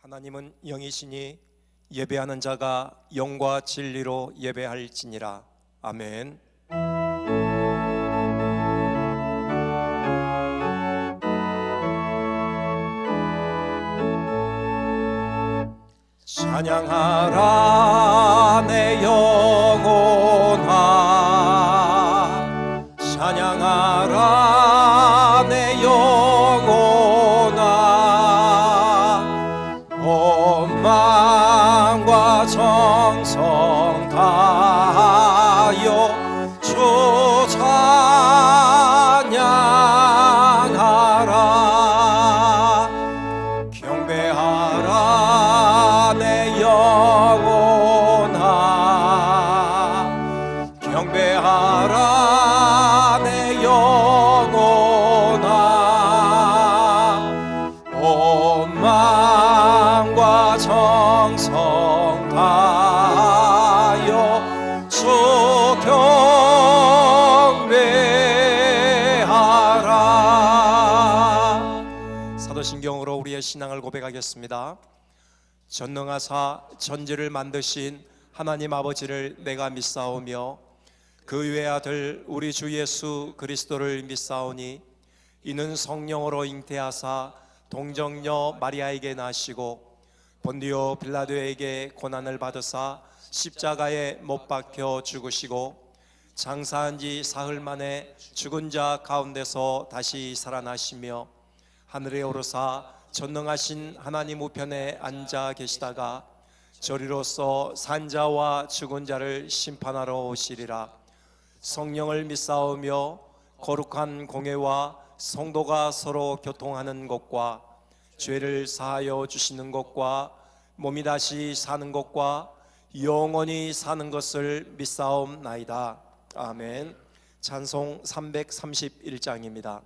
하나님은 영이시니 예배하는 자가 영과 진리로 예배할지니라. 아멘. 찬양하라 내 영혼아, 찬양하라 내 영혼아. 온 마음과 정성 다하여 주 찬양하라. 경배하라 내 영혼아, 경배하라 내 영혼아. 온 마음과 정성 다하여 주 경배하라. 사도신경으로 우리의 신앙을 고백하겠습니다. 전능하사 천지를 만드신 하나님 아버지를 내가 믿사오며 그 외아들 우리 주 예수 그리스도를 믿사오니 이는 성령으로 잉태하사 동정녀 마리아에게 나시고 본디오 빌라도에게 고난을 받으사 십자가에 못 박혀 죽으시고 장사한 지 사흘 만에 죽은 자 가운데서 다시 살아나시며 하늘에 오르사 전능하신 하나님 우편에 앉아 계시다가 저리로서 산자와 죽은 자를 심판하러 오시리라. 성령을 믿사오며 거룩한 공회와 성도가 서로 교통하는 것과 죄를 사하여 주시는 것과 몸이 다시 사는 것과 영원히 사는 것을 믿사옵나이다. 아멘. 찬송 331장입니다.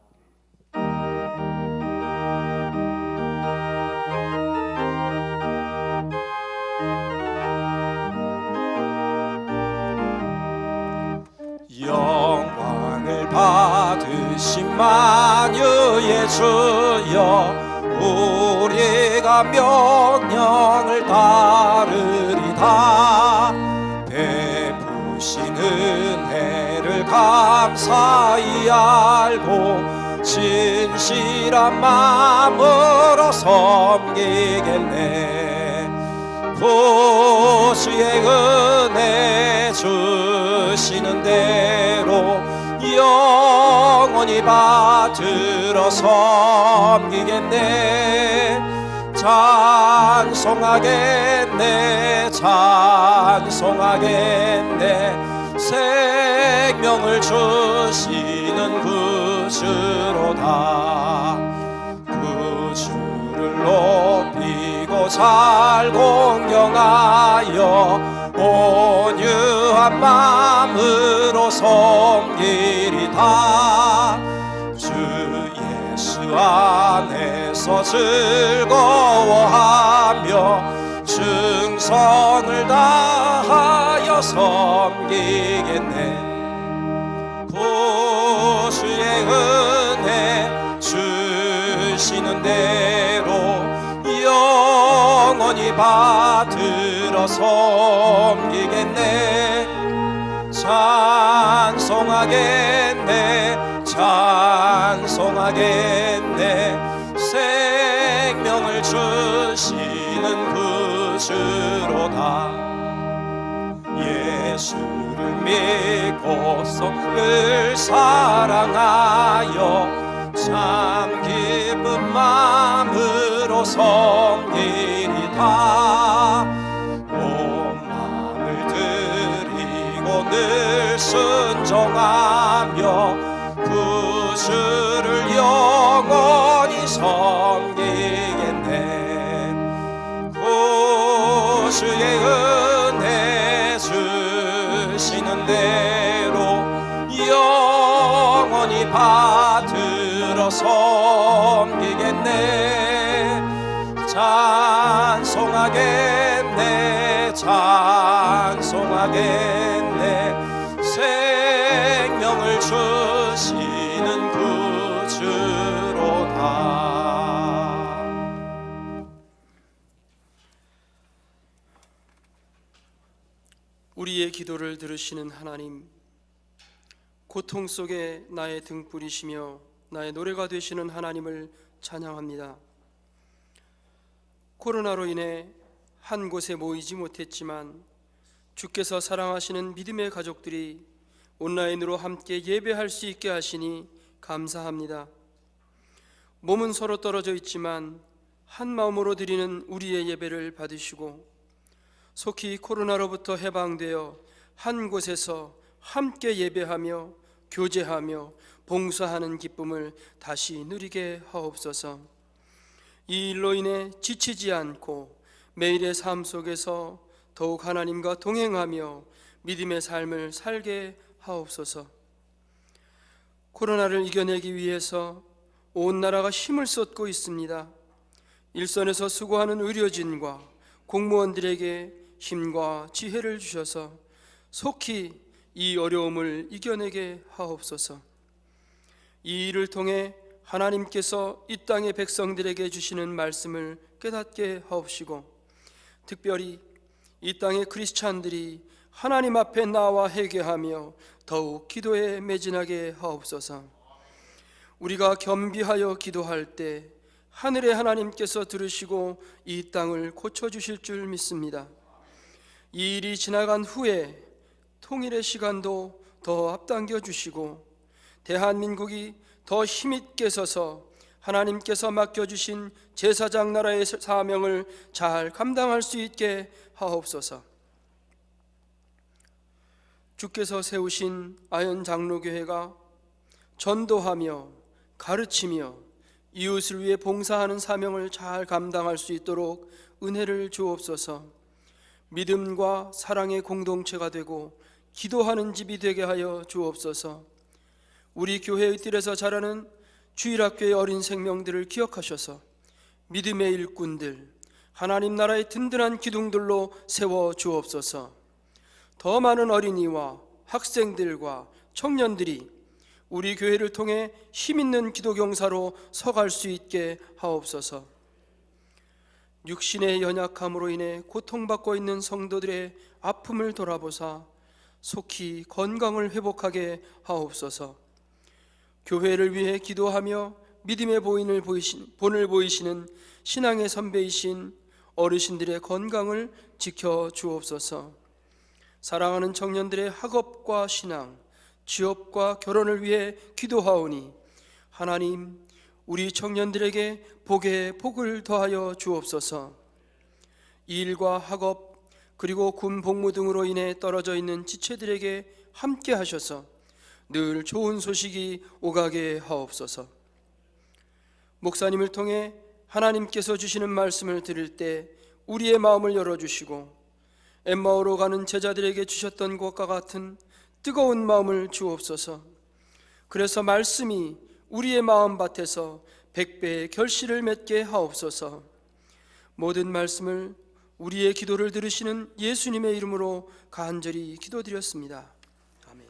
영광을 받으신 만유의 주여, 우리가 명령을 따르리다. 베푸신 은혜를 감사히 알고 진실한 마음으로 섬기겠네. 구주의 은혜 주시는 대로 영원히 받들어 섬기겠네. 찬송하겠네, 찬송하겠네. 생명을 주시는 구주로다. 구주를 높이고 잘 공경하여 온유한 마음으로 섬기리다. 주 예수 안에서 즐거워하며 충성을 다하여 섬기겠네. 구주의 은혜 주시는 대로 영원히 받들어 섬기겠네. 찬송하겠네, 찬송하겠네. 생명을 주시는 구주로다. 예수를 믿고서 늘 사랑하여 참 기쁜 마음으로 섬기리다. 온 마음을 드리고 늘 순종하며 구주를 영원히 섬기겠네. 구주의 은혜 주시는 대로 영원히 받들어 섬기겠네. 찬송하겠네, 찬송하겠네. 생명을 주시는 구주로다. 우리의 기도를 들으시는 하나님, 고통 속에 나의 등불이시며 나의 노래가 되시는 하나님을 찬양합니다. 코로나로 인해 한 곳에 모이지 못했지만 주께서 사랑하시는 믿음의 가족들이 온라인으로 함께 예배할 수 있게 하시니 감사합니다. 몸은 서로 떨어져 있지만 한 마음으로 드리는 우리의 예배를 받으시고 속히 코로나로부터 해방되어 한 곳에서 함께 예배하며 교제하며 봉사하는 기쁨을 다시 누리게 하옵소서. 이 일로 인해 지치지 않고 매일의 삶 속에서 더욱 하나님과 동행하며 믿음의 삶을 살게 하옵소서. 코로나를 이겨내기 위해서 온 나라가 힘을 쏟고 있습니다. 일선에서 수고하는 의료진과 공무원들에게 힘과 지혜를 주셔서 속히 이 어려움을 이겨내게 하옵소서. 이 일을 통해 하나님께서 이 땅의 백성들에게 주시는 말씀을 깨닫게 하옵시고 특별히 이 땅의 크리스찬들이 하나님 앞에 나와 회개하며 더욱 기도에 매진하게 하옵소서. 우리가 겸비하여 기도할 때 하늘의 하나님께서 들으시고 이 땅을 고쳐주실 줄 믿습니다. 이 일이 지나간 후에 통일의 시간도 더 앞당겨 주시고 대한민국이 더 힘있게 서서 하나님께서 맡겨주신 제사장 나라의 사명을 잘 감당할 수 있게 하옵소서. 주께서 세우신 아현 장로교회가 전도하며 가르치며 이웃을 위해 봉사하는 사명을 잘 감당할 수 있도록 은혜를 주옵소서. 믿음과 사랑의 공동체가 되고 기도하는 집이 되게 하여 주옵소서. 우리 교회의 뜰에서 자라는 주일학교의 어린 생명들을 기억하셔서 믿음의 일꾼들, 하나님 나라의 든든한 기둥들로 세워 주옵소서. 더 많은 어린이와 학생들과 청년들이 우리 교회를 통해 힘있는 기도경사로 서갈 수 있게 하옵소서. 육신의 연약함으로 인해 고통받고 있는 성도들의 아픔을 돌아보사 속히 건강을 회복하게 하옵소서. 교회를 위해 기도하며 믿음의 본을 보이시는 신앙의 선배이신 어르신들의 건강을 지켜 주옵소서. 사랑하는 청년들의 학업과 신앙, 취업과 결혼을 위해 기도하오니 하나님, 우리 청년들에게 복에 복을 더하여 주옵소서. 일과 학업 그리고 군 복무 등으로 인해 떨어져 있는 지체들에게 함께 하셔서 늘 좋은 소식이 오가게 하옵소서. 목사님을 통해 하나님께서 주시는 말씀을 들을 때 우리의 마음을 열어주시고 엠마오로 가는 제자들에게 주셨던 것과 같은 뜨거운 마음을 주옵소서. 그래서 말씀이 우리의 마음밭에서 100배의 결실을 맺게 하옵소서. 모든 말씀을 우리의 기도를 들으시는 예수님의 이름으로 간절히 기도드렸습니다. 아멘.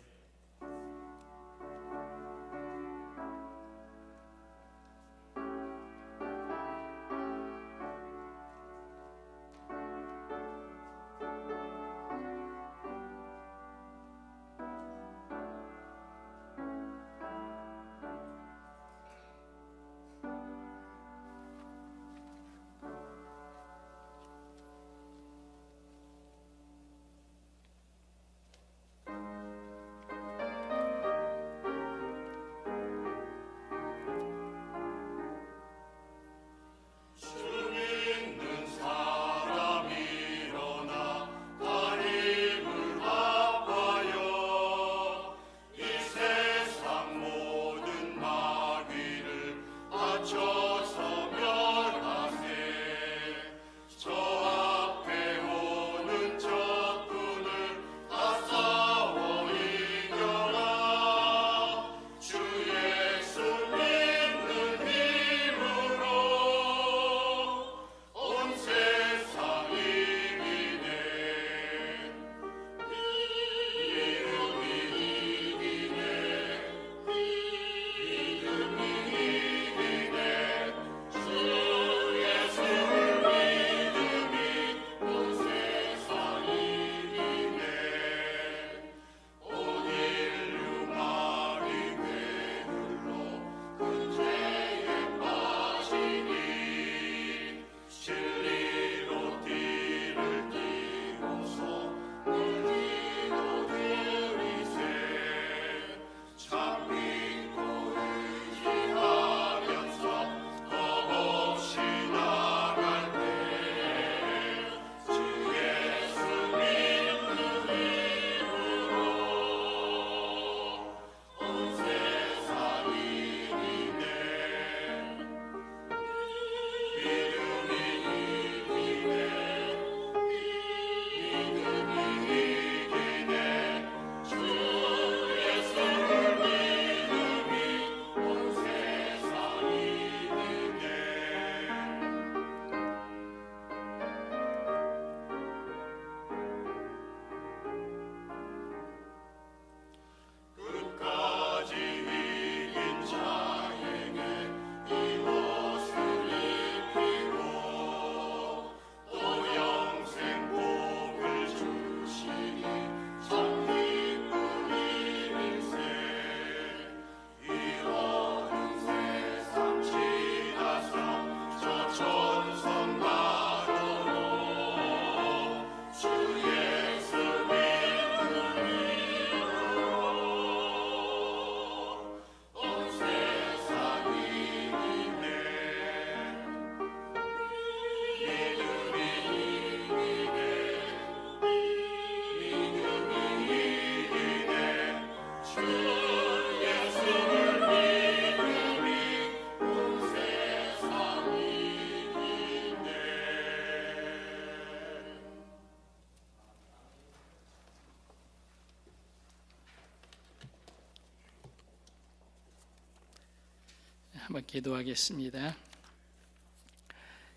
한번 기도하겠습니다.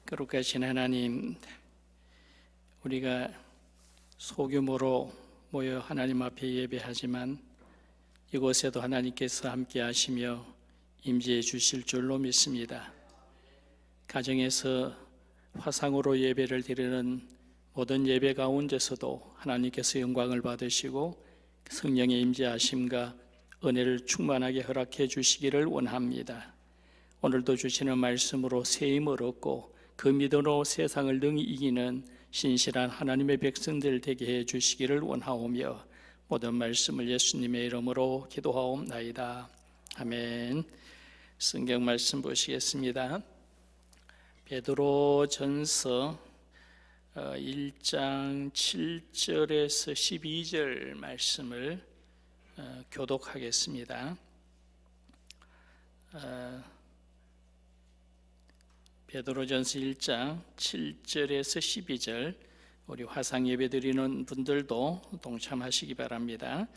거룩하신 하나님, 우리가 소규모로 모여 하나님 앞에 예배하지만 이곳에도 하나님께서 함께 하시며 임재해 주실 줄로 믿습니다. 가정에서 화상으로 예배를 드리는 모든 예배 가운데서도 하나님께서 영광을 받으시고 성령의 임재하심과 은혜를 충만하게 허락해 주시기를 원합니다. 오늘도 주시는 말씀으로 새 힘을 얻고 그 믿음으로 세상을 능히 이기는 신실한 하나님의 백성들 되게 해 주시기를 원하오며 모든 말씀을 예수님의 이름으로 기도하옵나이다. 아멘. 성경 말씀 보시겠습니다. 베드로전서 1장 7절에서 12절 말씀을 교독하겠습니다. 베드로전서 1장 7절에서 12절, 우리 화상 예배 드리는 분들도 동참하시기 바랍니다.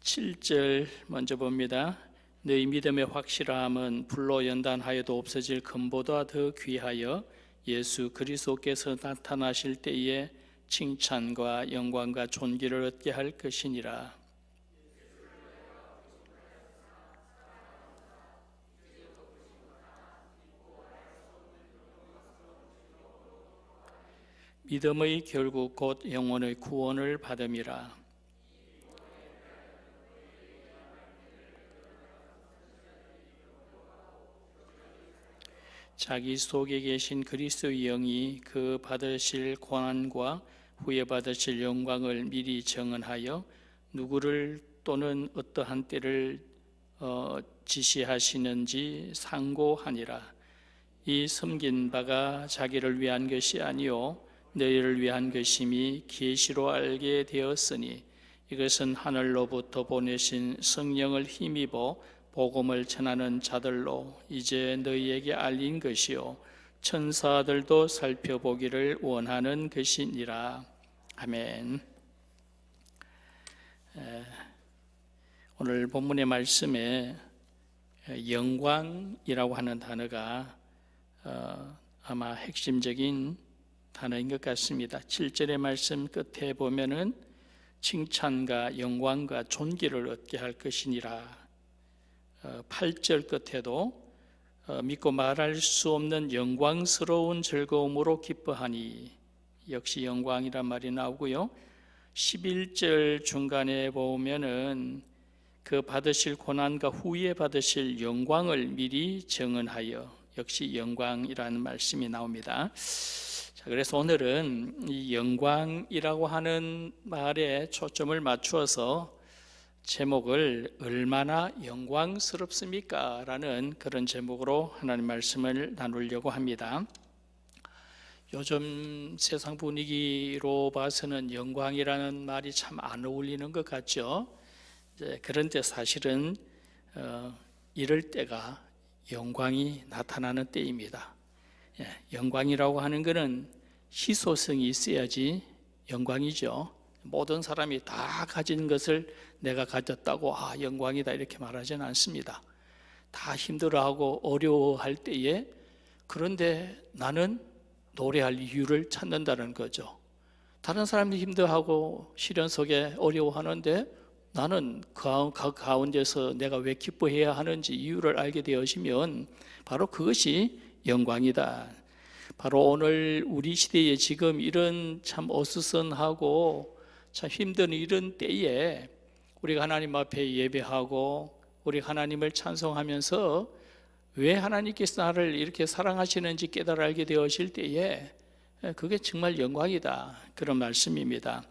7절 먼저 봅니다. 너희 믿음의 확실함은 불로 연단하여도 없어질 금보다 더 귀하여 예수 그리스도께서 나타나실 때에 칭찬과 영광과 존귀를 얻게 할 것이니라. 믿음의 결국 곧 영혼의 구원을 받음이라. 자기 속에 계신 그리스도의 영이 그 받으실 고난과 후에 받으실 영광을 미리 정언하여 누구를 또는 어떠한 때를 지시하시는지 상고하니라. 이 섬긴 바가 자기를 위한 것이 아니요 너희를 위한 것임이 계시로 알게 되었으니 이것은 하늘로부터 보내신 성령을 힘입어 복음을 전하는 자들로 이제 너희에게 알린 것이요 천사들도 살펴보기를 원하는 것이니라. 아멘. 오늘 본문의 말씀에 영광이라고 하는 단어가 아마 핵심적인 단어인 것 같습니다. 7절의 말씀 끝에 보면은 칭찬과 영광과 존귀를 얻게 할 것이니라. 8절 끝에도 믿고 말할 수 없는 영광스러운 즐거움으로 기뻐하니, 역시 영광이란 말이 나오고요. 11절 중간에 보면은 그 받으실 고난과 후에 받으실 영광을 미리 정언하여, 역시 영광이라는 말씀이 나옵니다. 자, 그래서 오늘은 이 영광이라고 하는 말에 초점을 맞추어서 제목을 얼마나 영광스럽습니까? 라는 그런 제목으로 하나님 말씀을 나누려고 합니다. 요즘 세상 분위기로 봐서는 영광이라는 말이 참 안 어울리는 것 같죠? 그런데 사실은 이럴 때가 영광이 나타나는 때입니다. 영광이라고 하는 것은 희소성이 있어야지 영광이죠. 모든 사람이 다 가진 것을 내가 가졌다고 영광이다 이렇게 말하지는 않습니다. 다 힘들어하고 어려워할 때에, 그런데 나는 노래할 이유를 찾는다는 거죠. 다른 사람이 힘들어하고 시련 속에 어려워하는데 나는 그 가운데서 내가 왜 기뻐해야 하는지 이유를 알게 되어지면 바로 그것이 영광이다. 바로 오늘 우리 시대에 지금 이런 참 어수선하고 참 힘든 이런 때에 우리가 하나님 앞에 예배하고 우리 하나님을 찬송하면서 왜 하나님께서 나를 이렇게 사랑하시는지 깨달아 알게 되어질 때에 그게 정말 영광이다, 그런 말씀입니다.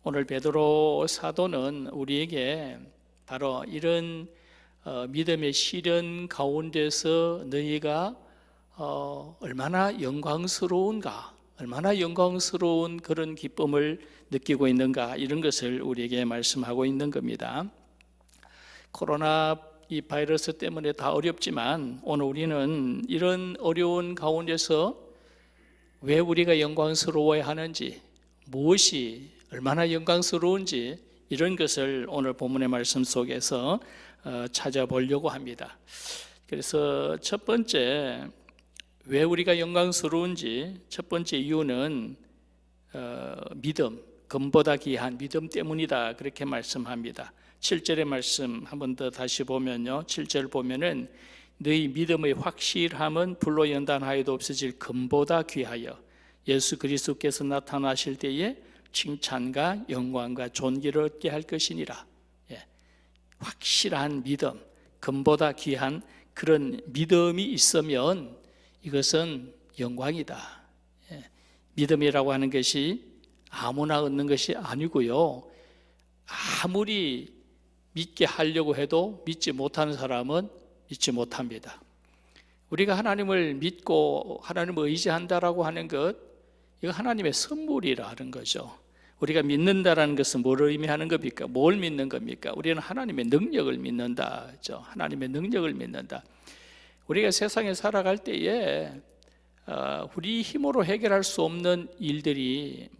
오늘 베드로 사도는 우리에게 바로 이런 믿음의 시련 가운데서 너희가 얼마나 영광스러운가, 얼마나 영광스러운 그런 기쁨을 느끼고 있는가, 이런 것을 우리에게 말씀하고 있는 겁니다. 코로나 이 바이러스 때문에 다 어렵지만 오늘 우리는 이런 어려운 가운데서 왜 우리가 영광스러워야 하는지, 무엇이 얼마나 영광스러운지, 이런 것을 오늘 본문의 말씀 속에서 찾아보려고 합니다. 그래서 첫 번째, 왜 우리가 영광스러운지 첫 번째 이유는 믿음, 금보다 귀한 믿음 때문이다, 그렇게 말씀합니다. 7절의 말씀 한 번 더 다시 보면요, 7절 보면은 너희 믿음의 확실함은 불로 연단하여도 없어질 금보다 귀하여 예수 그리스도께서 나타나실 때에 칭찬과 영광과 존귀를 얻게 할 것이니라. 확실한 믿음, 금보다 귀한 그런 믿음이 있으면 이것은 영광이다. 믿음이라고 하는 것이 아무나 얻는 것이 아니고요, 아무리 믿게 하려고 해도 믿지 못하는 사람은 믿지 못합니다. 우리가 하나님을 믿고 하나님을 의지한다라고 하는 것, 이거 하나님의 선물이라는 거죠. 우리가 믿는다라는 것은 뭘 의미하는 겁니까? 뭘 믿는 겁니까? 우리는 하나님의 능력을 믿는다. 하나님의 능력을 믿는다. 우리가 세상에 살아갈 때에 우리 힘으로 해결할 수 없는 일들이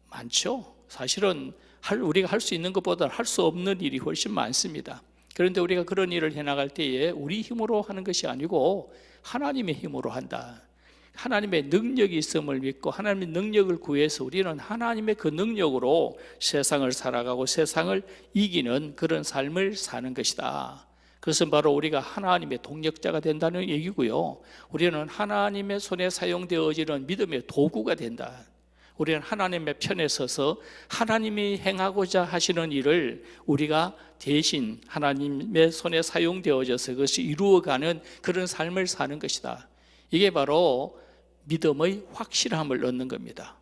많죠. 사실은 우리가 할 수 있는 것보다 할 수 없는 일이 훨씬 많습니다. 그런데 우리가 그런 일을 해나갈 때에 우리 힘으로 하는 것이 아니고 하나님의 힘으로 한다. 하나님의 능력이 있음을 믿고 하나님의 능력을 구해서 우리는 하나님의 그 능력으로 세상을 살아가고 세상을 이기는 그런 삶을 사는 것이다. 그것은 바로 우리가 하나님의 동력자가 된다는 얘기고요, 우리는 하나님의 손에 사용되어지는 믿음의 도구가 된다. 우리는 하나님의 편에 서서 하나님이 행하고자 하시는 일을 우리가 대신 하나님의 손에 사용되어져서 그것이 이루어가는 그런 삶을 사는 것이다. 이게 바로 믿음의 확실함을 얻는 겁니다.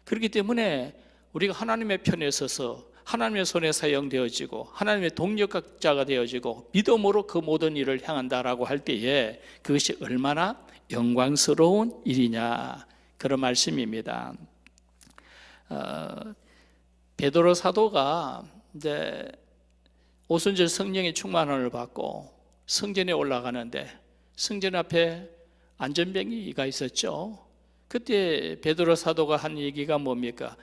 그렇기 때문에 우리가 하나님의 편에 서서 하나님의 손에 사용되어지고 하나님의 동력자가 되어지고 믿음으로 그 모든 일을 향한다라고 할 때에 그것이 얼마나 영광스러운 일이냐, 그런 말씀입니다. 베드로 사도가 이제 오순절 성령의 충만함을 받고 성전에 올라가는데 성전 앞에 안전병이가 있었죠. 그때 베드로 사도가 한 얘기가 뭡니까?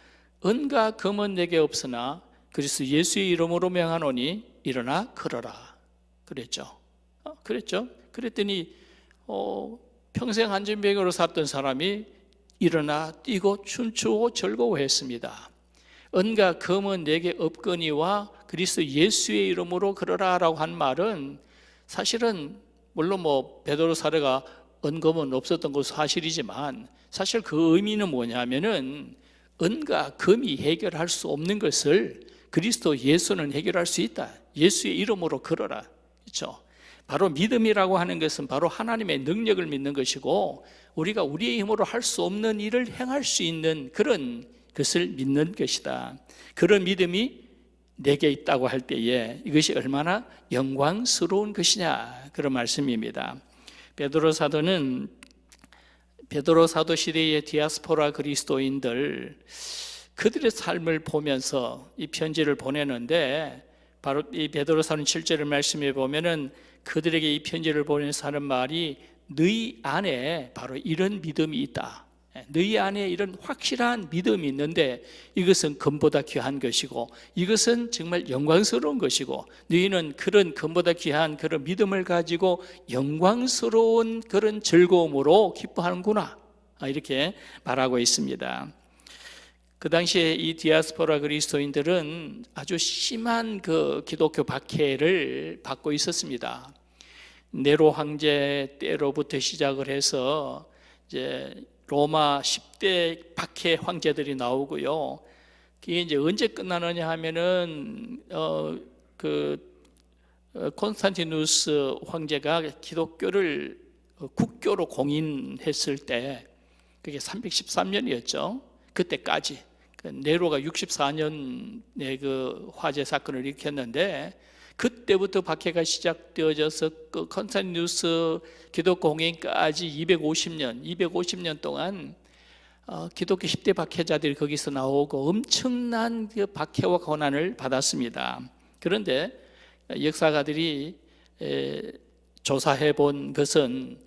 은과 금은 내게 없으나 그리스도 예수의 이름으로 명하노니 일어나 걸어라, 그랬죠. 그랬더니 평생 안전병으로 살던 사람이 일어나 뛰고 춤추고 즐거워했습니다. 은과 금은 내게 없거니와 그리스도 예수의 이름으로 걸어라라고 한 말은 사실은 물론 베드로 사도가 은금은 없었던 것은 사실이지만 사실 그 의미는 뭐냐면은 은과 금이 해결할 수 없는 것을 그리스도 예수는 해결할 수 있다. 예수의 이름으로 걸어라. 그렇죠? 바로 믿음이라고 하는 것은 바로 하나님의 능력을 믿는 것이고 우리가 우리의 힘으로 할 수 없는 일을 행할 수 있는 그런 것을 믿는 것이다. 그런 믿음이 내게 있다고 할 때에 이것이 얼마나 영광스러운 것이냐, 그런 말씀입니다. 베드로 사도 시대의 디아스포라 그리스도인들, 그들의 삶을 보면서 이 편지를 보내는데 바로 이 베드로 사도는 7절의 말씀에 보면은 그들에게 이 편지를 보내면서 하는 말이 너희 안에 바로 이런 믿음이 있다. 너희 안에 이런 확실한 믿음이 있는데 이것은 금보다 귀한 것이고 이것은 정말 영광스러운 것이고 너희는 그런 금보다 귀한 그런 믿음을 가지고 영광스러운 그런 즐거움으로 기뻐하는구나, 이렇게 말하고 있습니다. 그 당시에 이 디아스포라 그리스도인들은 아주 심한 그 기독교 박해를 받고 있었습니다. 네로 황제 때로부터 시작을 해서 이제 로마 10대 박해 황제들이 나오고요. 그게 이제 언제 끝나느냐 하면은 콘스탄티누스 황제가 기독교를 국교로 공인했을 때 그게 313년이었죠. 그때까지 네로가 64년에 그 화재 사건을 일으켰는데 그때부터 박해가 시작되어져서 그 콘스탄티누스 기독교 공인까지 250년 동안 기독교 10대 박해자들이 거기서 나오고 엄청난 그 박해와 고난을 받았습니다. 그런데 역사가들이 조사해 본 것은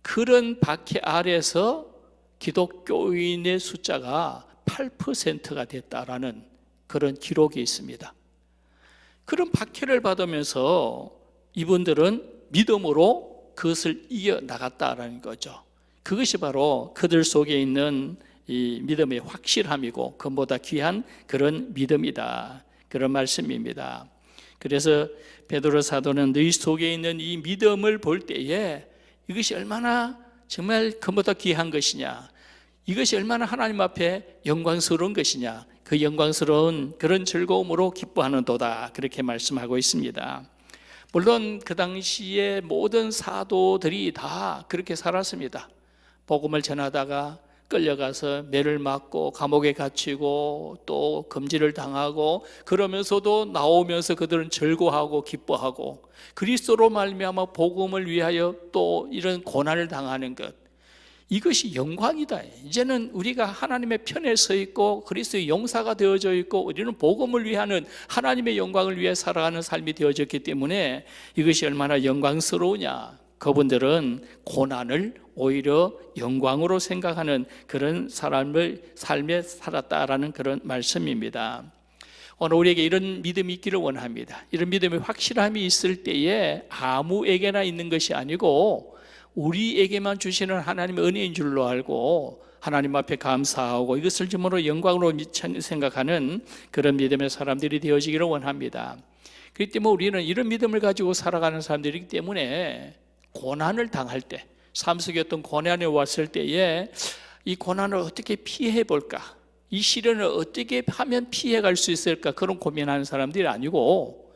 그런 박해 아래서 기독교인의 숫자가 8%가 됐다라는 그런 기록이 있습니다. 그런 박해를 받으면서 이분들은 믿음으로 그것을 이겨 나갔다라는 거죠. 그것이 바로 그들 속에 있는 이 믿음의 확실함이고 그보다 귀한 그런 믿음이다, 그런 말씀입니다. 그래서 베드로 사도는 너희 속에 있는 이 믿음을 볼 때에 이것이 얼마나 정말 그보다 귀한 것이냐, 이것이 얼마나 하나님 앞에 영광스러운 것이냐, 그 영광스러운 그런 즐거움으로 기뻐하는도다, 그렇게 말씀하고 있습니다. 물론 그 당시에 모든 사도들이 다 그렇게 살았습니다. 복음을 전하다가 끌려가서 매를 맞고 감옥에 갇히고 또 금지를 당하고, 그러면서도 나오면서 그들은 즐거워하고 기뻐하고 그리스도로 말미암아 복음을 위하여 또 이런 고난을 당하는 것, 이것이 영광이다. 이제는 우리가 하나님의 편에 서 있고 그리스도의 용사가 되어져 있고 우리는 복음을 위하는 하나님의 영광을 위해 살아가는 삶이 되어졌기 때문에 이것이 얼마나 영광스러우냐. 그분들은 고난을 오히려 영광으로 생각하는 그런 삶에 살았다라는 그런 말씀입니다. 오늘 우리에게 이런 믿음이 있기를 원합니다. 이런 믿음의 확실함이 있을 때에 아무에게나 있는 것이 아니고 우리에게만 주시는 하나님의 은혜인 줄로 알고 하나님 앞에 감사하고 이것을 주므로 영광으로 생각하는 그런 믿음의 사람들이 되어지기를 원합니다. 그렇기 때문에 우리는 이런 믿음을 가지고 살아가는 사람들이기 때문에 고난을 당할 때, 삶 속에 어떤 고난이 왔을 때에 이 고난을 어떻게 피해 볼까, 이 시련을 어떻게 하면 피해 갈 수 있을까, 그런 고민하는 사람들이 아니고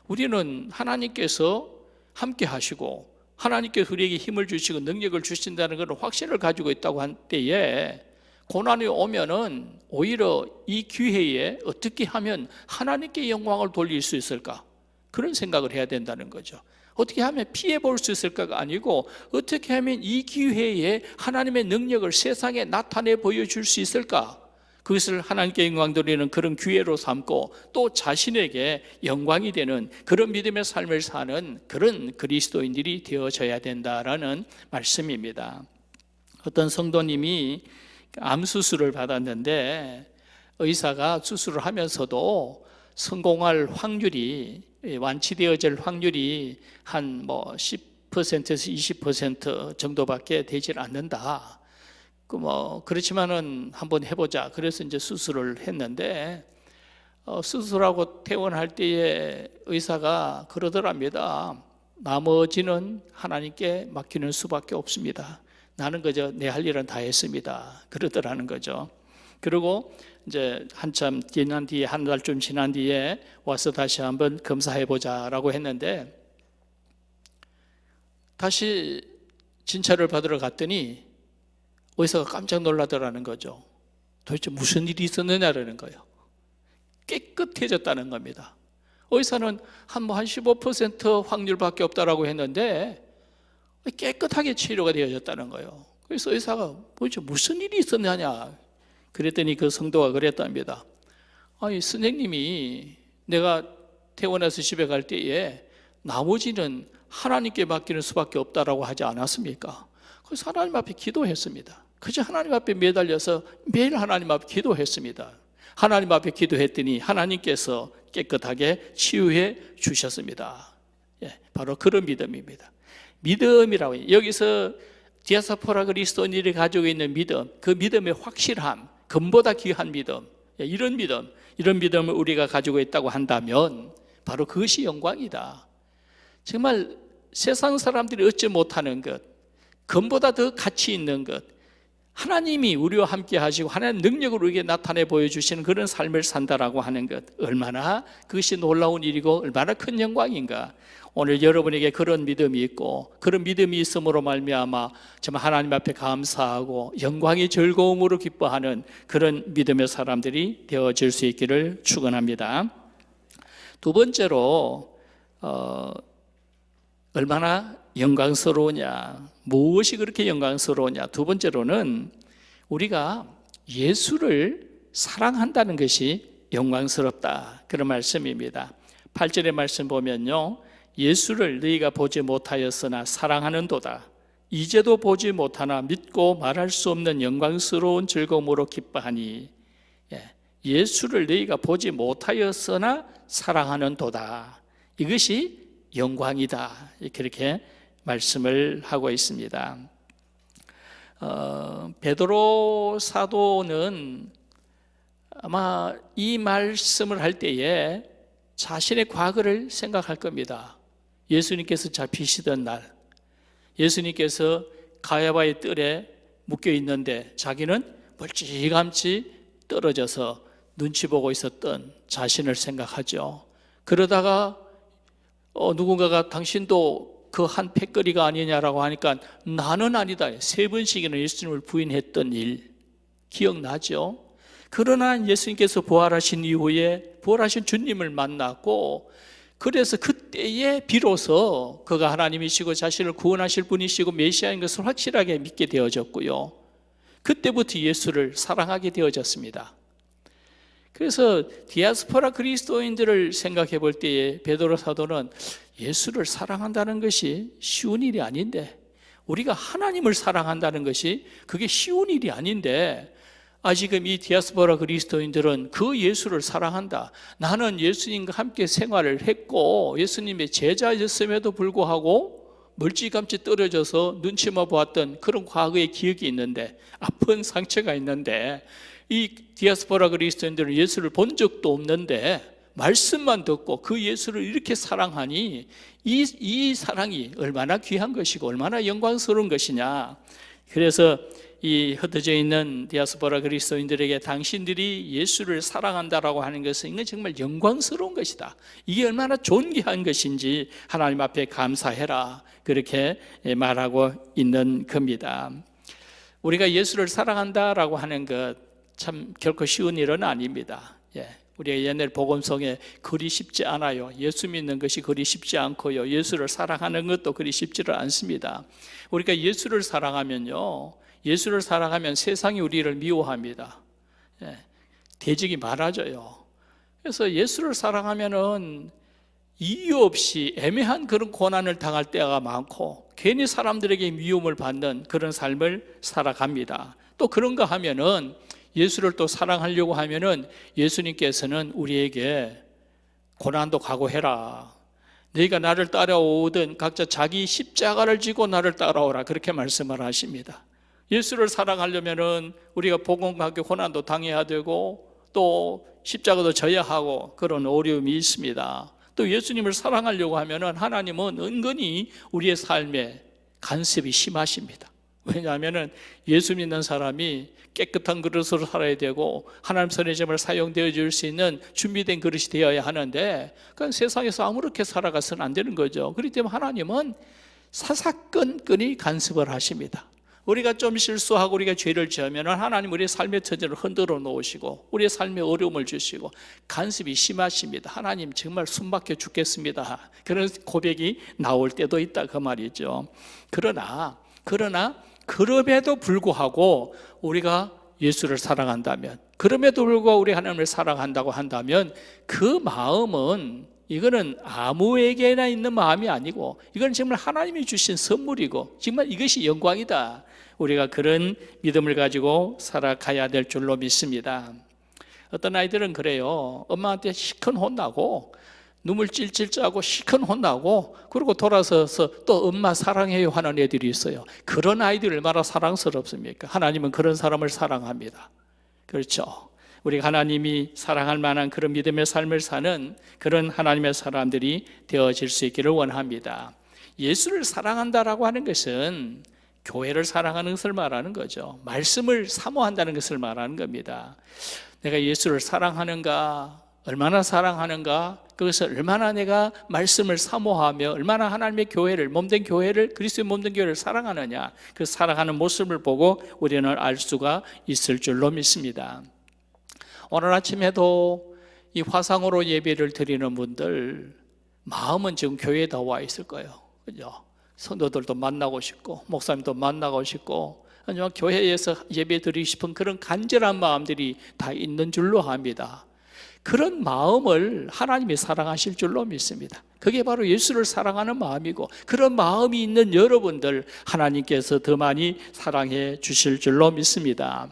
우리는 하나님께서 함께 하시고 하나님께서 우리에게 힘을 주시고 능력을 주신다는 그런 확신을 가지고 있다고 한 때에 고난이 오면은 오히려 이 기회에 어떻게 하면 하나님께 영광을 돌릴 수 있을까, 그런 생각을 해야 된다는 거죠. 어떻게 하면 피해 볼 수 있을까가 아니고 어떻게 하면 이 기회에 하나님의 능력을 세상에 나타내 보여줄 수 있을까, 그것을 하나님께 영광 돌리는 그런 기회로 삼고 또 자신에게 영광이 되는 그런 믿음의 삶을 사는 그런 그리스도인들이 되어져야 된다라는 말씀입니다. 어떤 성도님이 암 수술을 받았는데 의사가 수술을 하면서도 성공할 확률이, 완치되어질 확률이 한 10%에서 20% 정도밖에 되질 않는다. 그렇지만은 한번 해보자. 그래서 이제 수술을 했는데 수술하고 퇴원할 때에 의사가 그러더랍니다. 나머지는 하나님께 맡기는 수밖에 없습니다. 나는 그저 내 할 일은 다 했습니다. 그러더라는 거죠. 그리고 이제 한참 지난 뒤에, 한 달쯤 지난 뒤에 와서 다시 한번 검사해보자라고 했는데 다시 진찰을 받으러 갔더니 의사가 깜짝 놀라더라는 거죠. 도대체 무슨 일이 있었느냐라는 거예요. 깨끗해졌다는 겁니다. 의사는 한 15% 확률밖에 없다라고 했는데 깨끗하게 치료가 되어졌다는 거예요. 그래서 의사가 도대체 무슨 일이 있었느냐 그랬더니 그 성도가 그랬답니다. 아니, 선생님이 내가 퇴원해서 집에 갈 때에 나머지는 하나님께 맡기는 수밖에 없다라고 하지 않았습니까? 그래서 하나님 앞에 기도했습니다. 그저 하나님 앞에 매달려서 매일 하나님 앞에 기도했습니다. 하나님 앞에 기도했더니 하나님께서 깨끗하게 치유해 주셨습니다. 바로 그런 믿음입니다. 믿음이라고, 여기서 디아스포라 그리스도인들이 가지고 있는 믿음, 그 믿음의 확실함, 금보다 귀한 믿음, 이런 믿음을 우리가 가지고 있다고 한다면 바로 그것이 영광이다. 정말 세상 사람들이 얻지 못하는 것, 금보다 더 가치 있는 것, 하나님이 우리와 함께 하시고 하나님 능력을 우리에게 나타내 보여주시는 그런 삶을 산다라고 하는 것, 얼마나 그것이 놀라운 일이고 얼마나 큰 영광인가. 오늘 여러분에게 그런 믿음이 있고 그런 믿음이 있음으로 말미암아 정말 하나님 앞에 감사하고 영광의 즐거움으로 기뻐하는 그런 믿음의 사람들이 되어질 수 있기를 축원합니다. 두 번째로 얼마나 영광스러우냐, 무엇이 그렇게 영광스러우냐. 두 번째로는 우리가 예수를 사랑한다는 것이 영광스럽다, 그런 말씀입니다. 8절의 말씀 보면요, 예수를 너희가 보지 못하였으나 사랑하는도다. 이제도 보지 못하나 믿고 말할 수 없는 영광스러운 즐거움으로 기뻐하니, 예수를 너희가 보지 못하였으나 사랑하는도다. 이것이 영광이다. 이렇게 말씀을 하고 있습니다. 베드로 사도는 아마 이 말씀을 할 때에 자신의 과거를 생각할 겁니다. 예수님께서 잡히시던 날, 예수님께서 가야바의 뜰에 묶여 있는데 자기는 멀찌감치 떨어져서 눈치 보고 있었던 자신을 생각하죠. 그러다가 누군가가 당신도 그 한 패거리가 아니냐라고 하니까 나는 아니다. 3번씩이나 예수님을 부인했던 일 기억나죠? 그러나 예수님께서 부활하신 이후에 부활하신 주님을 만났고, 그래서 그때에 비로소 그가 하나님이시고 자신을 구원하실 분이시고 메시아인 것을 확실하게 믿게 되어졌고요. 그때부터 예수를 사랑하게 되어졌습니다. 그래서 디아스포라 그리스도인들을 생각해 볼 때에 베드로 사도는 예수를 사랑한다는 것이 쉬운 일이 아닌데, 우리가 하나님을 사랑한다는 것이 그게 쉬운 일이 아닌데, 지금 이 디아스포라 그리스도인들은 그 예수를 사랑한다. 나는 예수님과 함께 생활을 했고 예수님의 제자였음에도 불구하고 멀찌감치 떨어져서 눈치만 보았던 그런 과거의 기억이 있는데, 아픈 상처가 있는데, 이 디아스포라 그리스도인들은 예수를 본 적도 없는데 말씀만 듣고 그 예수를 이렇게 사랑하니 이 사랑이 얼마나 귀한 것이고 얼마나 영광스러운 것이냐. 그래서 이 흩어져 있는 디아스포라 그리스도인들에게 당신들이 예수를 사랑한다라고 하는 것은 이건 정말 영광스러운 것이다. 이게 얼마나 존귀한 것인지 하나님 앞에 감사해라. 그렇게 말하고 있는 겁니다. 우리가 예수를 사랑한다라고 하는 것 참 결코 쉬운 일은 아닙니다. 우리가 옛날 복음성에 그리 쉽지 않아요. 예수 믿는 것이 그리 쉽지 않고요. 예수를 사랑하는 것도 그리 쉽지를 않습니다. 우리가 예수를 사랑하면요, 예수를 사랑하면 세상이 우리를 미워합니다. 대적이 많아져요. 그래서 예수를 사랑하면은 이유 없이 애매한 그런 고난을 당할 때가 많고 괜히 사람들에게 미움을 받는 그런 삶을 살아갑니다. 또 그런가 하면은 예수를 또 사랑하려고 하면은 예수님께서는 우리에게 고난도 각오해라. 너희가 나를 따라오든 각자 자기 십자가를 지고 나를 따라오라. 그렇게 말씀을 하십니다. 예수를 사랑하려면은 우리가 복음하게 고난도 당해야 되고 또 십자가도 져야 하고 그런 어려움이 있습니다. 또 예수님을 사랑하려고 하면은 하나님은 은근히 우리의 삶에 간섭이 심하십니다. 왜냐하면 예수 믿는 사람이 깨끗한 그릇으로 살아야 되고 하나님 손의 점을 사용되어 줄 수 있는 준비된 그릇이 되어야 하는데, 그건 세상에서 아무렇게 살아가서는 안 되는 거죠. 그렇기 때문에 하나님은 사사건건이 간섭을 하십니다. 우리가 좀 실수하고 우리가 죄를 지으면 하나님 우리의 삶의 처지를 흔들어 놓으시고 우리의 삶에 어려움을 주시고 간섭이 심하십니다. 하나님 정말 숨막혀 죽겠습니다. 그런 고백이 나올 때도 있다 그 말이죠. 그러나 그럼에도 불구하고 우리가 예수를 사랑한다면, 그럼에도 불구하고 우리 하나님을 사랑한다고 한다면 그 마음은 이거는 아무에게나 있는 마음이 아니고 이건 정말 하나님이 주신 선물이고 정말 이것이 영광이다. 우리가 그런 믿음을 가지고 살아가야 될 줄로 믿습니다. 어떤 아이들은 그래요. 엄마한테 시큰 혼나고 눈물 찔찔 짜고 시큰 혼나고 그리고 돌아서서 또 엄마 사랑해요 하는 애들이 있어요. 그런 아이들이 얼마나 사랑스럽습니까? 하나님은 그런 사람을 사랑합니다. 그렇죠? 우리가 하나님이 사랑할 만한 그런 믿음의 삶을 사는 그런 하나님의 사람들이 되어질 수 있기를 원합니다. 예수를 사랑한다라고 하는 것은 교회를 사랑하는 것을 말하는 거죠. 말씀을 사모한다는 것을 말하는 겁니다. 내가 예수를 사랑하는가, 얼마나 사랑하는가, 그것을 얼마나 내가 말씀을 사모하며 얼마나 하나님의 교회를, 몸된 교회를, 그리스도의 몸된 교회를 사랑하느냐, 그 사랑하는 모습을 보고 우리는 알 수가 있을 줄로 믿습니다. 오늘 아침에도 이 화상으로 예배를 드리는 분들 마음은 지금 교회에 다 와 있을 거예요. 그죠? 성도들도 만나고 싶고 목사님도 만나고 싶고 아니면 교회에서 예배 드리고 싶은 그런 간절한 마음들이 다 있는 줄로 압니다. 그런 마음을 하나님이 사랑하실 줄로 믿습니다. 그게 바로 예수를 사랑하는 마음이고, 그런 마음이 있는 여러분들 하나님께서 더 많이 사랑해 주실 줄로 믿습니다.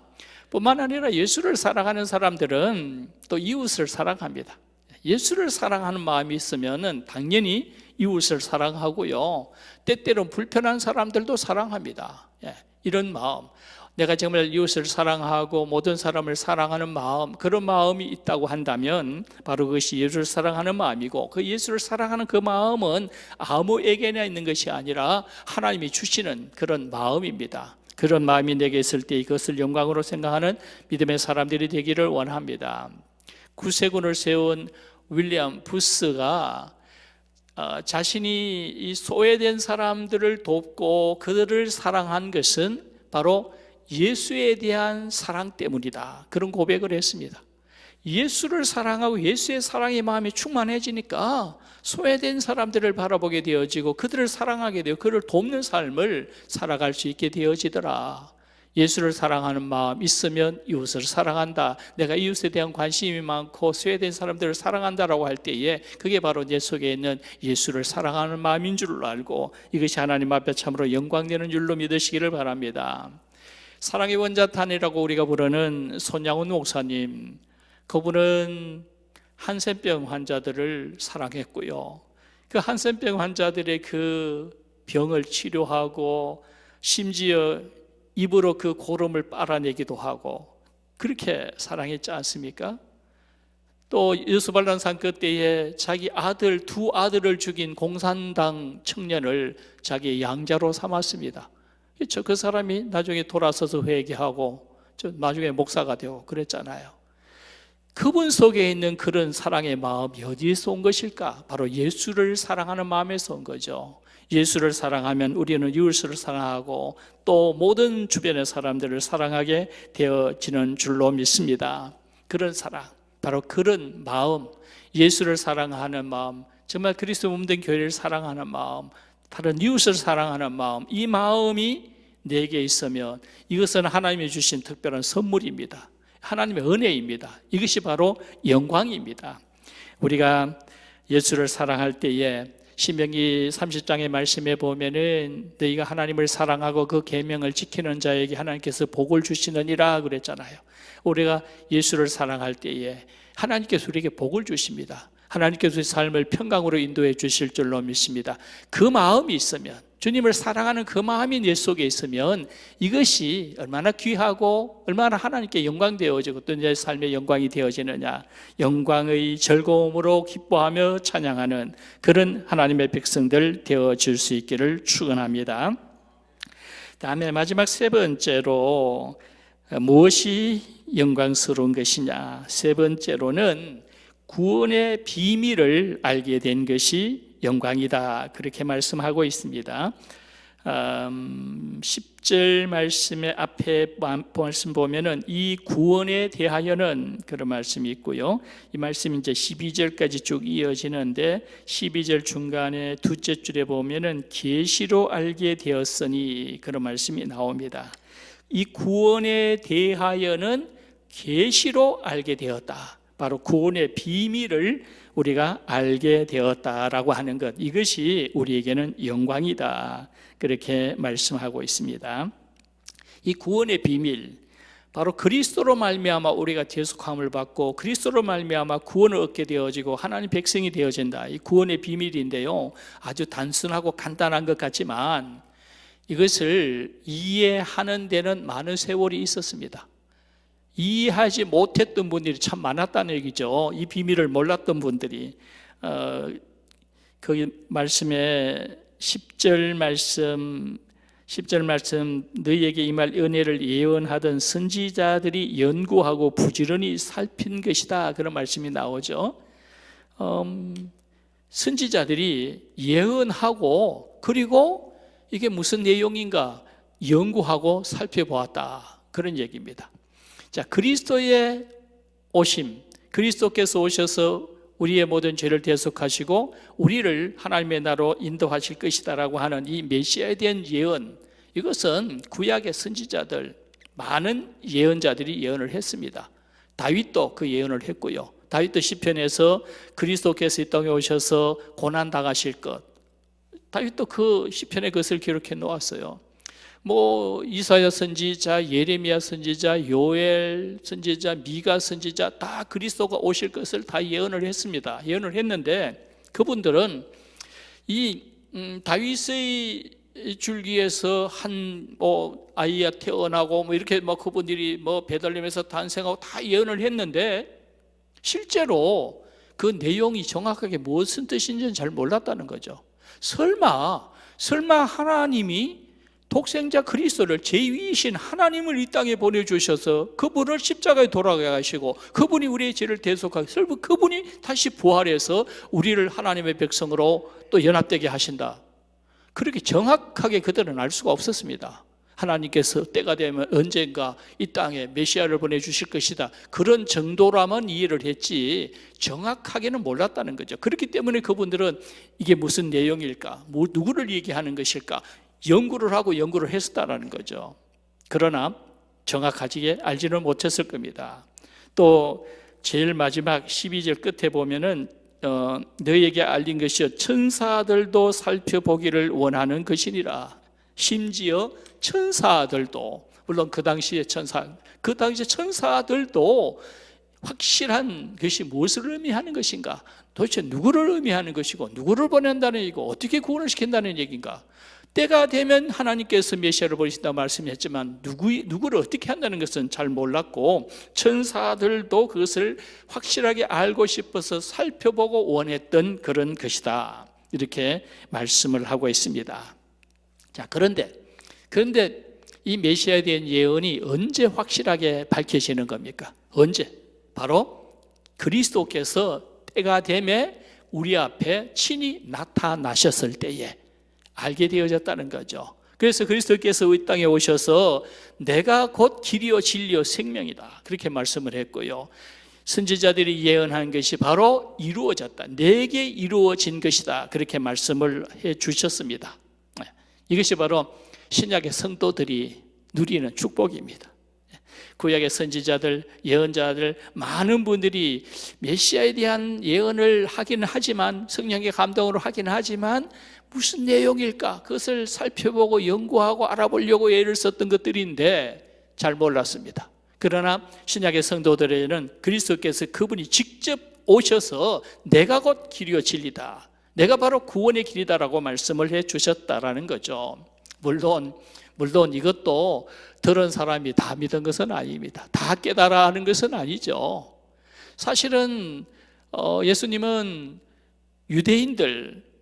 뿐만 아니라 예수를 사랑하는 사람들은 또 이웃을 사랑합니다. 예수를 사랑하는 마음이 있으면은 당연히 이웃을 사랑하고요. 때때로는 불편한 사람들도 사랑합니다. 이런 마음, 내가 정말 이웃을 사랑하고 모든 사람을 사랑하는 마음, 그런 마음이 있다고 한다면 바로 그것이 예수를 사랑하는 마음이고, 그 예수를 사랑하는 그 마음은 아무에게나 있는 것이 아니라 하나님이 주시는 그런 마음입니다. 그런 마음이 내게 있을 때 이것을 영광으로 생각하는 믿음의 사람들이 되기를 원합니다. 구세군을 세운 윌리엄 부스가 자신이 이 소외된 사람들을 돕고 그들을 사랑한 것은 바로 예수에 대한 사랑 때문이다, 그런 고백을 했습니다. 예수를 사랑하고 예수의 사랑의 마음이 충만해지니까 소외된 사람들을 바라보게 되어지고 그들을 사랑하게 되어 그를 돕는 삶을 살아갈 수 있게 되어지더라. 예수를 사랑하는 마음 있으면 이웃을 사랑한다. 내가 이웃에 대한 관심이 많고 소외된 사람들을 사랑한다라고 할 때에 그게 바로 내 속에 있는 예수를 사랑하는 마음인 줄로 알고, 이것이 하나님 앞에 참으로 영광되는 줄로 믿으시기를 바랍니다. 사랑의 원자탄이라고 우리가 부르는 손양훈 목사님, 그분은 한센병 환자들을 사랑했고요. 그 한센병 환자들의 그 병을 치료하고 심지어 입으로 그 고름을 빨아내기도 하고 그렇게 사랑했지 않습니까? 또 여수반란산 그때에 자기 아들, 두 아들을 죽인 공산당 청년을 자기의 양자로 삼았습니다. 그렇죠? 그 사람이 나중에 돌아서서 회개하고 나중에 목사가 되고 그랬잖아요. 그분 속에 있는 그런 사랑의 마음이 어디에서 온 것일까? 바로 예수를 사랑하는 마음에서 온 거죠. 예수를 사랑하면 우리는 이웃을 사랑하고 또 모든 주변의 사람들을 사랑하게 되어지는 줄로 믿습니다. 그런 사랑, 바로 그런 마음, 예수를 사랑하는 마음, 정말 그리스도 몸된 교회를 사랑하는 마음, 다른 이웃을 사랑하는 마음, 이 마음이 내게 있으면 이것은 하나님이 주신 특별한 선물입니다. 하나님의 은혜입니다. 이것이 바로 영광입니다. 우리가 예수를 사랑할 때에 신명기 30장의 말씀에 보면은 너희가 하나님을 사랑하고 그 계명을 지키는 자에게 하나님께서 복을 주시느니라 그랬잖아요. 우리가 예수를 사랑할 때에 하나님께서 우리에게 복을 주십니다. 하나님께서 우리 삶을 평강으로 인도해 주실 줄로 믿습니다. 그 마음이 있으면, 주님을 사랑하는 그 마음이 내 속에 있으면 이것이 얼마나 귀하고 얼마나 하나님께 영광되어지고 또 내 삶의 영광이 되어지느냐, 영광의 즐거움으로 기뻐하며 찬양하는 그런 하나님의 백성들 되어질 수 있기를 축원합니다. 다음에 마지막 세 번째로 무엇이 영광스러운 것이냐, 세 번째로는 구원의 비밀을 알게 된 것이 영광이다, 그렇게 말씀하고 있습니다. 10절 말씀의 앞에 말씀 보면은 이 구원에 대하여는 그런 말씀이 있고요. 이 말씀이 이제 12절까지 쭉 이어지는데 12절 중간에 두째 줄에 보면은 계시로 알게 되었으니 그런 말씀이 나옵니다. 이 구원에 대하여는 계시로 알게 되었다. 바로 구원의 비밀을 우리가 알게 되었다라고 하는 것, 이것이 우리에게는 영광이다, 그렇게 말씀하고 있습니다. 이 구원의 비밀, 바로 그리스도로 말미암아 우리가 대속함을 받고 그리스도로 말미암아 구원을 얻게 되어지고 하나님 백성이 되어진다, 이 구원의 비밀인데요, 아주 단순하고 간단한 것 같지만 이것을 이해하는 데는 많은 세월이 있었습니다. 이해하지 못했던 분들이 참 많았다는 얘기죠. 이 비밀을 몰랐던 분들이. 그 말씀에 10절 말씀 너희에게 임할 은혜를 예언하던 선지자들이 연구하고 부지런히 살핀 것이다, 그런 말씀이 나오죠. 선지자들이 예언하고 그리고 이게 무슨 내용인가 연구하고 살펴보았다, 그런 얘기입니다. 자, 그리스도의 오심, 그리스도께서 오셔서 우리의 모든 죄를 대속하시고 우리를 하나님의 나라로 인도하실 것이다라고 하는 이 메시아에 대한 예언, 이것은 구약의 선지자들, 많은 예언자들이 예언을 했습니다. 다윗도 그 예언을 했고요. 다윗도 시편에서 그리스도께서 이 땅에 오셔서 고난 당하실 것, 다윗도 그 시편에 그것을 기록해 놓았어요. 뭐 이사야 선지자, 예레미야 선지자, 요엘 선지자, 미가 선지자 다 그리스도가 오실 것을 다 예언을 했습니다. 예언을 했는데 그분들은 이 다윗의 줄기에서 한 아이가 태어나고 뭐 이렇게 뭐 그분들이 뭐 베들레헴에서 탄생하고 다 예언을 했는데 실제로 그 내용이 정확하게 무슨 뜻인지는 잘 몰랐다는 거죠. 설마 하나님이 독생자 그리스도를 제2이신 하나님을 이 땅에 보내주셔서 그분을 십자가에 돌아가시고 그분이 우리의 죄를 대속하고 설마 그분이 다시 부활해서 우리를 하나님의 백성으로 또 연합되게 하신다, 그렇게 정확하게 그들은 알 수가 없었습니다. 하나님께서 때가 되면 언젠가 이 땅에 메시아를 보내주실 것이다, 그런 정도라면 이해를 했지 정확하게는 몰랐다는 거죠. 그렇기 때문에 그분들은 이게 무슨 내용일까, 누구를 얘기하는 것일까 연구를 하고 연구를 했었다는 거죠. 그러나 정확하게 알지는 못했을 겁니다. 또 제일 마지막 12절 끝에 보면은 너에게 알린 것이여 천사들도 살펴보기를 원하는 것이니라. 심지어 천사들도, 물론 그 당시에 천사들도 확실한 것이 무엇을 의미하는 것인가, 도대체 누구를 의미하는 것이고 누구를 보낸다는 얘기고 어떻게 구원을 시킨다는 얘기인가, 때가 되면 하나님께서 메시아를 보내신다고 말씀했지만 누구를 어떻게 한다는 것은 잘 몰랐고 천사들도 그것을 확실하게 알고 싶어서 살펴보고 원했던 그런 것이다, 이렇게 말씀을 하고 있습니다. 자, 그런데 이 메시아에 대한 예언이 언제 확실하게 밝혀지는 겁니까? 언제? 바로 그리스도께서 때가 되매 우리 앞에 친히 나타나셨을 때에 알게 되어졌다는 거죠. 그래서 그리스도께서 이 땅에 오셔서 내가 곧 길이요 진리요 생명이다, 그렇게 말씀을 했고요. 선지자들이 예언한 것이 바로 이루어졌다, 내게 이루어진 것이다, 그렇게 말씀을 해 주셨습니다. 이것이 바로 신약의 성도들이 누리는 축복입니다. 구약의 선지자들, 예언자들 많은 분들이 메시아에 대한 예언을 하기는 하지만, 성령의 감동으로 하기는 하지만 무슨 내용일까 그것을 살펴보고 연구하고 알아보려고 애를 썼던 것들인데 잘 몰랐습니다. 그러나 신약의 성도들에게는 그리스도께서 그분이 직접 오셔서 내가 곧 길이요 진리다, 내가 바로 구원의 길이다라고 말씀을 해 주셨다라는 거죠. 물론 이것도 들은 사람이 다 믿은 것은 아닙니다. 다 깨달아 하는 것은 아니죠. 사실은 예수님은 유대인들,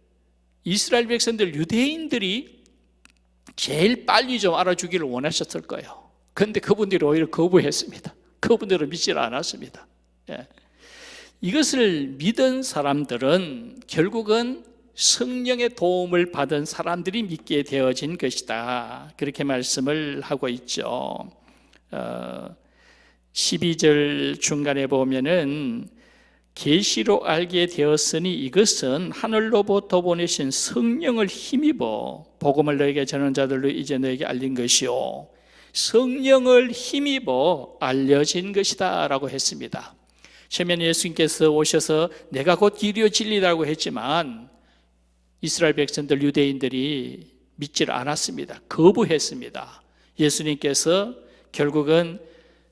이스라엘 백성들, 유대인들이 제일 빨리 좀 알아주기를 원하셨을 거예요. 그런데 그분들이 오히려 거부했습니다. 그분들은 믿지 않았습니다. 이것을 믿은 사람들은 결국은 성령의 도움을 받은 사람들이 믿게 되어진 것이다, 그렇게 말씀을 하고 있죠. 12절 중간에 보면은 계시로 알게 되었으니 이것은 하늘로부터 보내신 성령을 힘입어 복음을 너에게 전하는 자들로 이제 너에게 알린 것이요, 성령을 힘입어 알려진 것이다 라고 했습니다. 처음에는 예수님께서 오셔서 내가 곧 길이요 진리라고 했지만 이스라엘 백성들, 유대인들이 믿지를 않았습니다. 거부했습니다. 예수님께서 결국은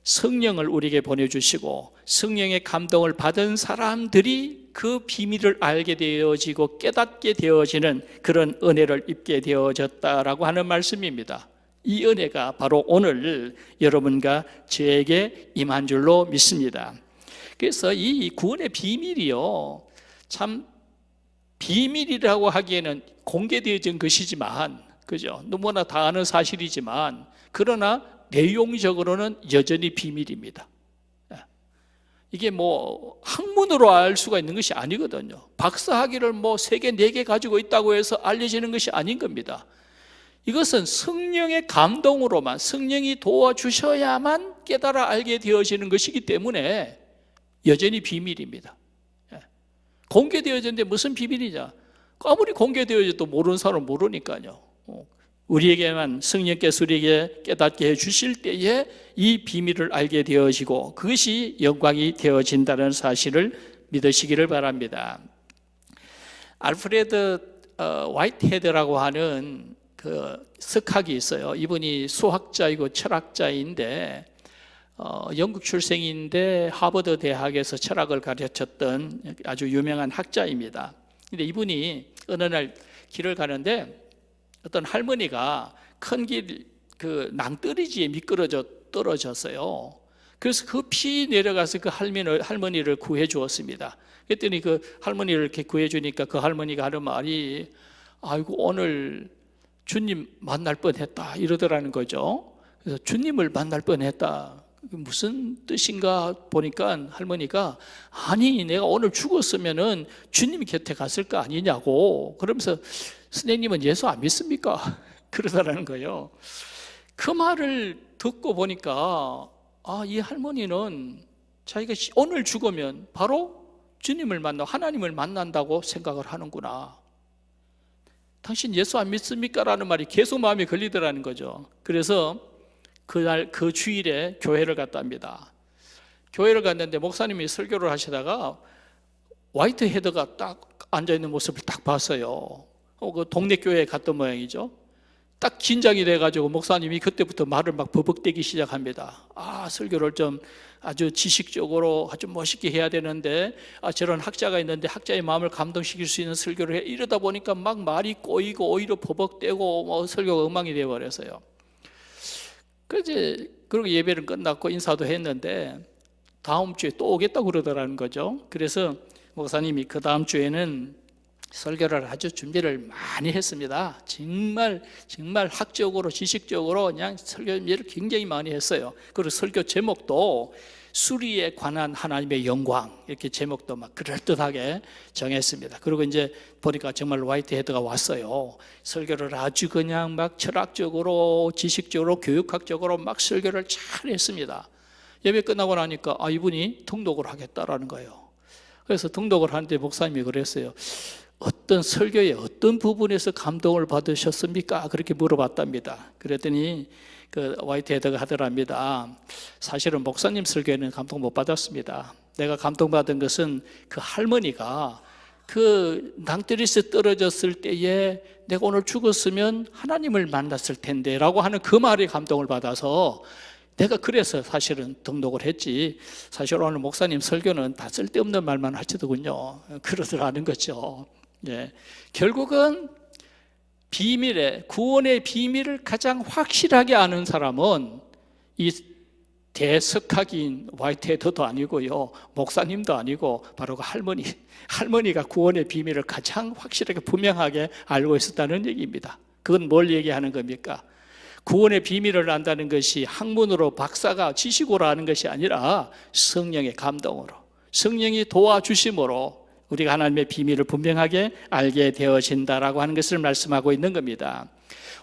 성령을 우리에게 보내주시고 성령의 감동을 받은 사람들이 그 비밀을 알게 되어지고 깨닫게 되어지는 그런 은혜를 입게 되어졌다라고 하는 말씀입니다. 이 은혜가 바로 오늘 여러분과 저에게 임한 줄로 믿습니다. 그래서 이 구원의 비밀이요, 참 비밀이라고 하기에는 공개되어진 것이지만, 그죠? 너무나 다 아는 사실이지만, 그러나 내용적으로는 여전히 비밀입니다. 이게 뭐 학문으로 알 수가 있는 것이 아니거든요. 박사학위를 뭐 3개, 4개 가지고 있다고 해서 알려지는 것이 아닌 겁니다. 이것은 성령의 감동으로만, 성령이 도와주셔야만 깨달아 알게 되어지는 것이기 때문에 여전히 비밀입니다. 공개되어졌는데 무슨 비밀이냐? 아무리 공개되어져도 모르는 사람은 모르니까요. 우리에게만 성령께서 우리에게 깨닫게 해주실 때에 이 비밀을 알게 되어지고 그것이 영광이 되어진다는 사실을 믿으시기를 바랍니다. 알프레드 화이트헤드라고 하는 석학이 있어요. 이분이 수학자이고 철학자인데 영국 출생인데 하버드 대학에서 철학을 가르쳤던 아주 유명한 학자입니다. 근데 이분이 어느 날 길을 가는데 어떤 할머니가 큰 길 낭떠러지에 미끄러져 떨어졌어요. 그래서 급히 내려가서 그 할머니를 구해 주었습니다. 그랬더니 그 할머니를 이렇게 구해 주니까 그 할머니가 하는 말이 아이고 오늘 주님 만날 뻔했다 이러더라는 거죠. 그래서 주님을 만날 뻔했다. 무슨 뜻인가 보니까 할머니가 아니 내가 오늘 죽었으면은 주님 곁에 갔을 거 아니냐고 그러면서 선생님은 예수 안 믿습니까? 그러더라는 거예요. 그 말을 듣고 보니까 이 할머니는 자기가 오늘 죽으면 바로 주님을 하나님을 만난다고 생각을 하는구나. 당신 예수 안 믿습니까? 라는 말이 계속 마음에 걸리더라는 거죠. 그래서 그날 그 주일에 교회를 갔답니다. 교회를 갔는데 목사님이 설교를 하시다가 화이트 헤드가 딱 앉아있는 모습을 딱 봤어요. 그 동네 교회에 갔던 모양이죠. 딱 긴장이 돼가지고 목사님이 그때부터 말을 막 버벅대기 시작합니다. 설교를 좀 아주 지식적으로 아주 멋있게 해야 되는데 저런 학자가 있는데 학자의 마음을 감동시킬 수 있는 설교를 해. 이러다 보니까 막 말이 꼬이고 오히려 버벅대고 설교가 엉망이 되어버렸어요. 그리고 예배는 끝났고 인사도 했는데 다음 주에 또 오겠다고 그러더라는 거죠. 그래서 목사님이 그 다음 주에는 설교를 아주 준비를 많이 했습니다. 정말 학적으로 지식적으로 그냥 설교 준비를 굉장히 많이 했어요. 그리고 설교 제목도 수리에 관한 하나님의 영광 이렇게 제목도 막 그럴듯하게 정했습니다. 그리고 이제 보니까 정말 화이트 헤드가 왔어요. 설교를 아주 그냥 막 철학적으로 지식적으로 교육학적으로 막 설교를 잘 했습니다. 예배 끝나고 나니까 이분이 등록을 하겠다라는 거예요. 그래서 등록을 하는데 목사님이 그랬어요. 어떤 설교의 어떤 부분에서 감동을 받으셨습니까? 그렇게 물어봤답니다. 그랬더니 그 화이트 헤드가 하더랍니다. 사실은 목사님 설교에는 감동 못 받았습니다. 내가 감동받은 것은 그 할머니가 그 낭떠러지에 떨어졌을 때에 내가 오늘 죽었으면 하나님을 만났을 텐데 라고 하는 그 말에 감동을 받아서 내가 그래서 사실은 등록을 했지 사실 오늘 목사님 설교는 다 쓸데없는 말만 하시더군요. 그러더라는 거죠. 예. 결국은 구원의 비밀을 가장 확실하게 아는 사람은 이 대석학인 화이트 헤드도 아니고요, 목사님도 아니고 바로 그 할머니가 구원의 비밀을 가장 확실하게 분명하게 알고 있었다는 얘기입니다. 그건 뭘 얘기하는 겁니까? 구원의 비밀을 안다는 것이 학문으로 박사가 지식으로 아는 것이 아니라 성령의 감동으로, 성령이 도와주심으로 우리가 하나님의 비밀을 분명하게 알게 되어진다라고 하는 것을 말씀하고 있는 겁니다.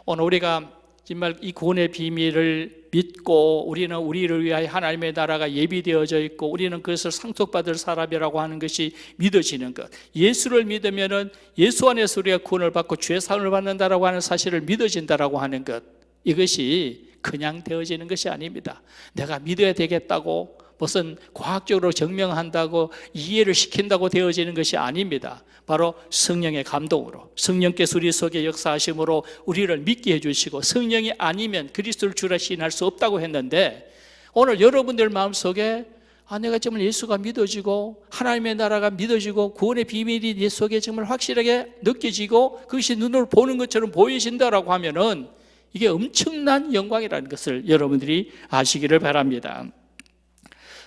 오늘 우리가 정말 이 구원의 비밀을 믿고 우리는 우리를 위하여 하나님의 나라가 예비되어져 있고 우리는 그것을 상속받을 사람이라고 하는 것이 믿어지는 것, 예수를 믿으면은 예수 안에서 우리가 구원을 받고 죄 사함을 받는다라고 하는 사실을 믿어진다라고 하는 것, 이것이 그냥 되어지는 것이 아닙니다. 내가 믿어야 되겠다고 무슨 과학적으로 증명한다고 이해를 시킨다고 되어지는 것이 아닙니다. 바로 성령의 감동으로, 성령께서 우리 속에 역사하심으로 우리를 믿게 해주시고, 성령이 아니면 그리스도를 주라 시인할 수 없다고 했는데, 오늘 여러분들 마음속에 내가 정말 예수가 믿어지고 하나님의 나라가 믿어지고 구원의 비밀이 내 속에 정말 확실하게 느껴지고 그것이 눈으로 보는 것처럼 보이신다라고 하면은 이게 엄청난 영광이라는 것을 여러분들이 아시기를 바랍니다.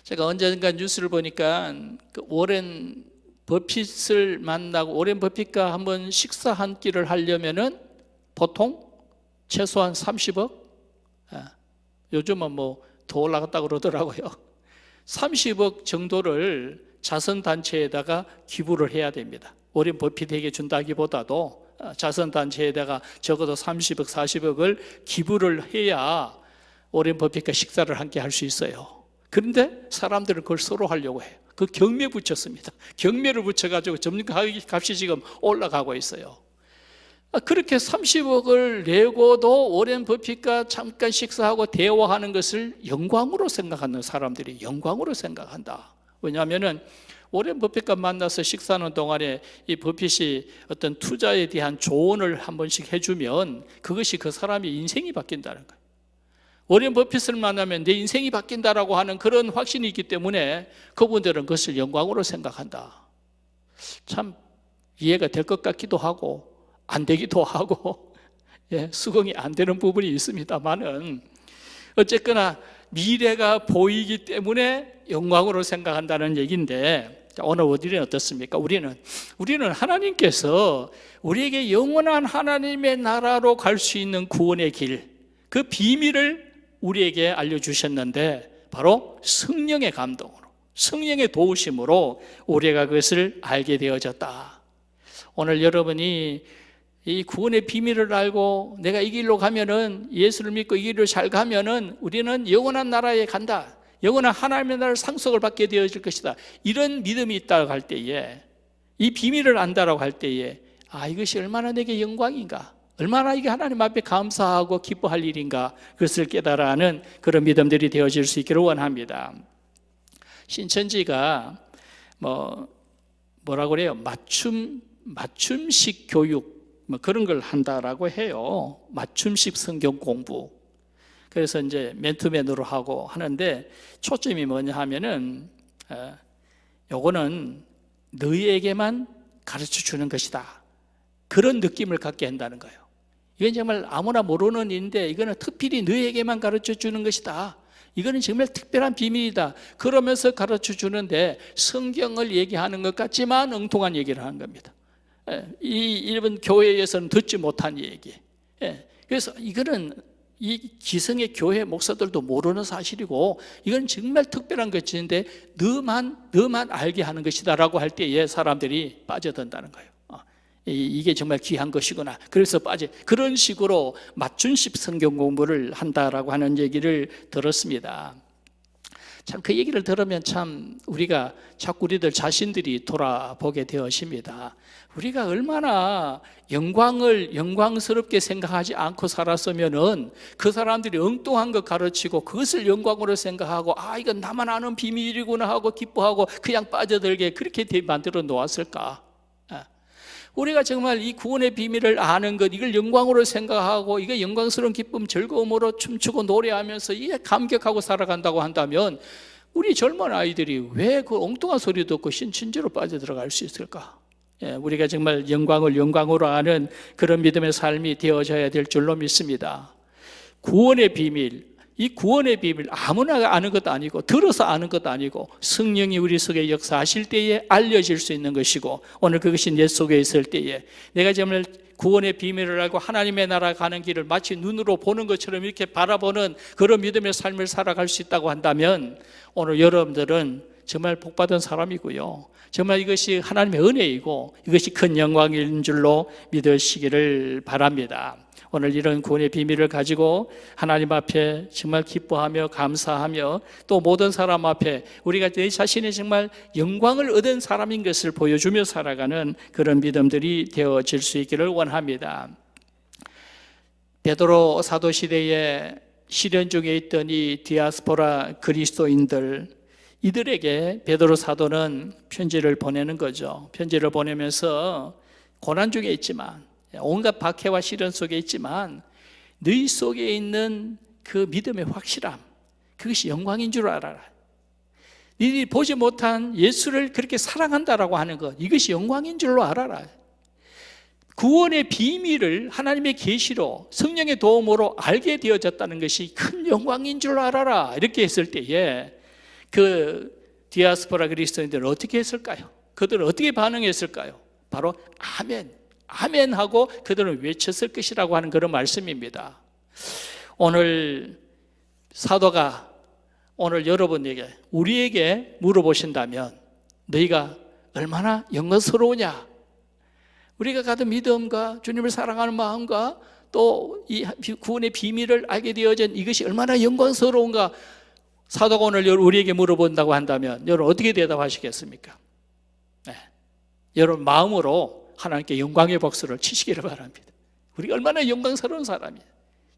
제가 언젠가 뉴스를 보니까 그 오렌 버핏을 만나고 오렌 버핏과 한번 식사 한 끼를 하려면은 보통 최소한 30억, 요즘은 뭐 더 올라갔다고 그러더라고요. 30억 정도를 자선단체에다가 기부를 해야 됩니다. 오렌 버핏에게 준다기보다도 자선단체에다가 적어도 30억, 40억을 기부를 해야 오렌 버핏과 식사를 함께 할 수 있어요. 그런데 사람들은 그걸 서로 하려고 해요. 그 경매 붙였습니다. 경매를 붙여가지고 점점 값이 지금 올라가고 있어요. 그렇게 30억을 내고도 오렌 버핏과 잠깐 식사하고 대화하는 것을 영광으로 생각하는 사람들이 영광으로 생각한다. 왜냐하면은 오랜 버핏과 만나서 식사하는 동안에 이 버핏이 어떤 투자에 대한 조언을 한 번씩 해주면 그것이 그 사람의 인생이 바뀐다는 거예요. 워렌 버핏을 만나면 내 인생이 바뀐다라고 하는 그런 확신이 있기 때문에 그분들은 그것을 영광으로 생각한다. 참 이해가 될 것 같기도 하고 안 되기도 하고 수긍이 안 되는 부분이 있습니다만은 어쨌거나 미래가 보이기 때문에 영광으로 생각한다는 얘기인데, 오늘 우리는 어떻습니까? 우리는 하나님께서 우리에게 영원한 하나님의 나라로 갈 수 있는 구원의 길, 그 비밀을 우리에게 알려주셨는데 바로 성령의 감동으로, 성령의 도우심으로 우리가 그것을 알게 되어졌다. 오늘 여러분이 이 구원의 비밀을 알고 내가 이 길로 가면은, 예수를 믿고 이 길로 잘 가면은 우리는 영원한 나라에 간다, 영원한 하나님의 나라를 상속을 받게 되어질 것이다, 이런 믿음이 있다고 할 때에, 이 비밀을 안다라고 할 때에 이것이 얼마나 내게 영광인가, 얼마나 이게 하나님 앞에 감사하고 기뻐할 일인가, 그것을 깨달아하는 그런 믿음들이 되어질 수 있기를 원합니다. 신천지가 뭐라고 그래요? 맞춤식 교육 그런 걸 한다라고 해요. 맞춤식 성경 공부. 그래서 이제 맨투맨으로 하고 하는데, 초점이 뭐냐 하면은 요거는 너희에게만 가르쳐 주는 것이다, 그런 느낌을 갖게 한다는 거예요. 이건 정말 아무나 모르는 일인데 이거는 특별히 너희에게만 가르쳐 주는 것이다, 이거는 정말 특별한 비밀이다, 그러면서 가르쳐 주는데 성경을 얘기하는 것 같지만 엉뚱한 얘기를 하는 겁니다. 이 일본 교회에서는 듣지 못한 얘기. 그래서 이거는 이 기성의 교회 목사들도 모르는 사실이고, 이건 정말 특별한 것인데 너만 알게 하는 것이다라고 할 때에 사람들이 빠져든다는 거예요. 이게 정말 귀한 것이구나, 그래서 그런 식으로 맞춤식 성경 공부를 한다라고 하는 얘기를 들었습니다. 참 그 얘기를 들으면 참 우리가 자꾸 우리들 자신들이 돌아보게 되어집니다. 우리가 얼마나 영광스럽게 생각하지 않고 살았으면은 그 사람들이 엉뚱한 것 가르치고 그것을 영광으로 생각하고 이건 나만 아는 비밀이구나 하고 기뻐하고 그냥 빠져들게 그렇게 만들어 놓았을까? 우리가 정말 이 구원의 비밀을 아는 것, 이걸 영광으로 생각하고 이게 영광스러운 기쁨, 즐거움으로 춤추고 노래하면서 이게 감격하고 살아간다고 한다면 우리 젊은 아이들이 왜 그 엉뚱한 소리 듣고 신천지로 빠져들어갈 수 있을까? 우리가 정말 영광을 영광으로 아는 그런 믿음의 삶이 되어져야 될 줄로 믿습니다. 구원의 비밀, 이 구원의 비밀 아무나 아는 것도 아니고 들어서 아는 것도 아니고 성령이 우리 속에 역사하실 때에 알려질 수 있는 것이고, 오늘 그것이 내 속에 있을 때에 내가 정말 구원의 비밀을 알고 하나님의 나라 가는 길을 마치 눈으로 보는 것처럼 이렇게 바라보는 그런 믿음의 삶을 살아갈 수 있다고 한다면 오늘 여러분들은 정말 복받은 사람이고요, 정말 이것이 하나님의 은혜이고 이것이 큰 영광인 줄로 믿으시기를 바랍니다. 오늘 이런 구원의 비밀을 가지고 하나님 앞에 정말 기뻐하며 감사하며 또 모든 사람 앞에 우리가 내 자신이 정말 영광을 얻은 사람인 것을 보여주며 살아가는 그런 믿음들이 되어질 수 있기를 원합니다. 베드로 사도 시대에 시련 중에 있던 이 디아스포라 그리스도인들, 이들에게 베드로 사도는 편지를 보내는 거죠. 편지를 보내면서 고난 중에 있지만, 온갖 박해와 시련 속에 있지만 너희 속에 있는 그 믿음의 확실함, 그것이 영광인 줄 알아라. 너희들이 보지 못한 예수를 그렇게 사랑한다라고 하는 것, 이것이 영광인 줄로 알아라. 구원의 비밀을 하나님의 계시로 성령의 도움으로 알게 되어졌다는 것이 큰 영광인 줄 알아라. 이렇게 했을 때에 그 디아스포라 그리스도인들은 어떻게 했을까요? 그들은 어떻게 반응했을까요? 바로 아멘, 아멘 하고 그들은 외쳤을 것이라고 하는 그런 말씀입니다. 오늘 사도가 오늘 여러분에게, 우리에게 물어보신다면 너희가 얼마나 영광스러우냐, 우리가 가진 믿음과 주님을 사랑하는 마음과 또 이 구원의 비밀을 알게 되어진 이것이 얼마나 영광스러운가, 사도가 오늘 우리에게 물어본다고 한다면 여러분 어떻게 대답하시겠습니까? 여러분 마음으로 하나님께 영광의 박수를 치시기를 바랍니다. 우리가 얼마나 영광스러운 사람이에요.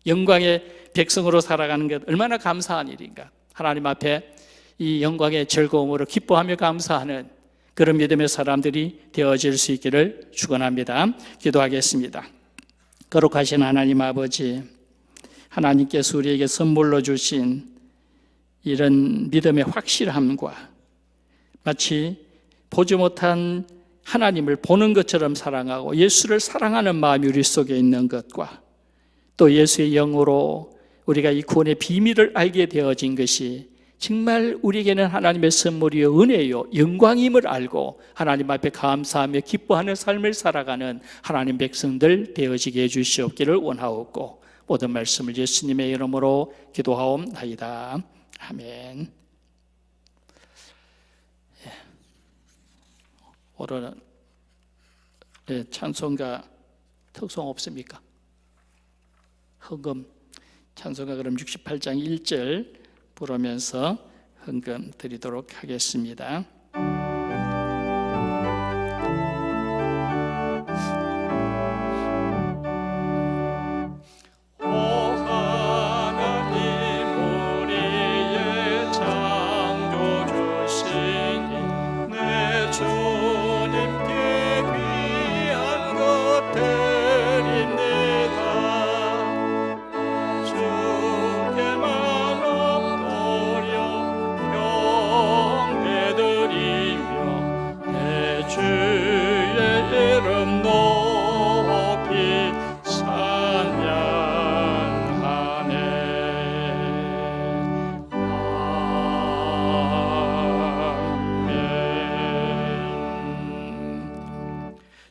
영광의 백성으로 살아가는 것 얼마나 감사한 일인가. 하나님 앞에 이 영광의 즐거움으로 기뻐하며 감사하는 그런 믿음의 사람들이 되어질 수 있기를 축원합니다. 기도하겠습니다. 거룩하신 하나님 아버지, 하나님께서 우리에게 선물로 주신 이런 믿음의 확실함과 마치 보지 못한 하나님을 보는 것처럼 사랑하고 예수를 사랑하는 마음이 우리 속에 있는 것과 또 예수의 영으로 우리가 이 구원의 비밀을 알게 되어진 것이 정말 우리에게는 하나님의 선물이요 은혜요 영광임을 알고 하나님 앞에 감사하며 기뻐하는 삶을 살아가는 하나님 백성들 되어지게 해주시옵기를 원하옵고 모든 말씀을 예수님의 이름으로 기도하옵나이다. 아멘. 오늘은 찬송가 특송 없습니까? 헌금 찬송가 그럼 68장 1절 부르면서 헌금 드리도록 하겠습니다.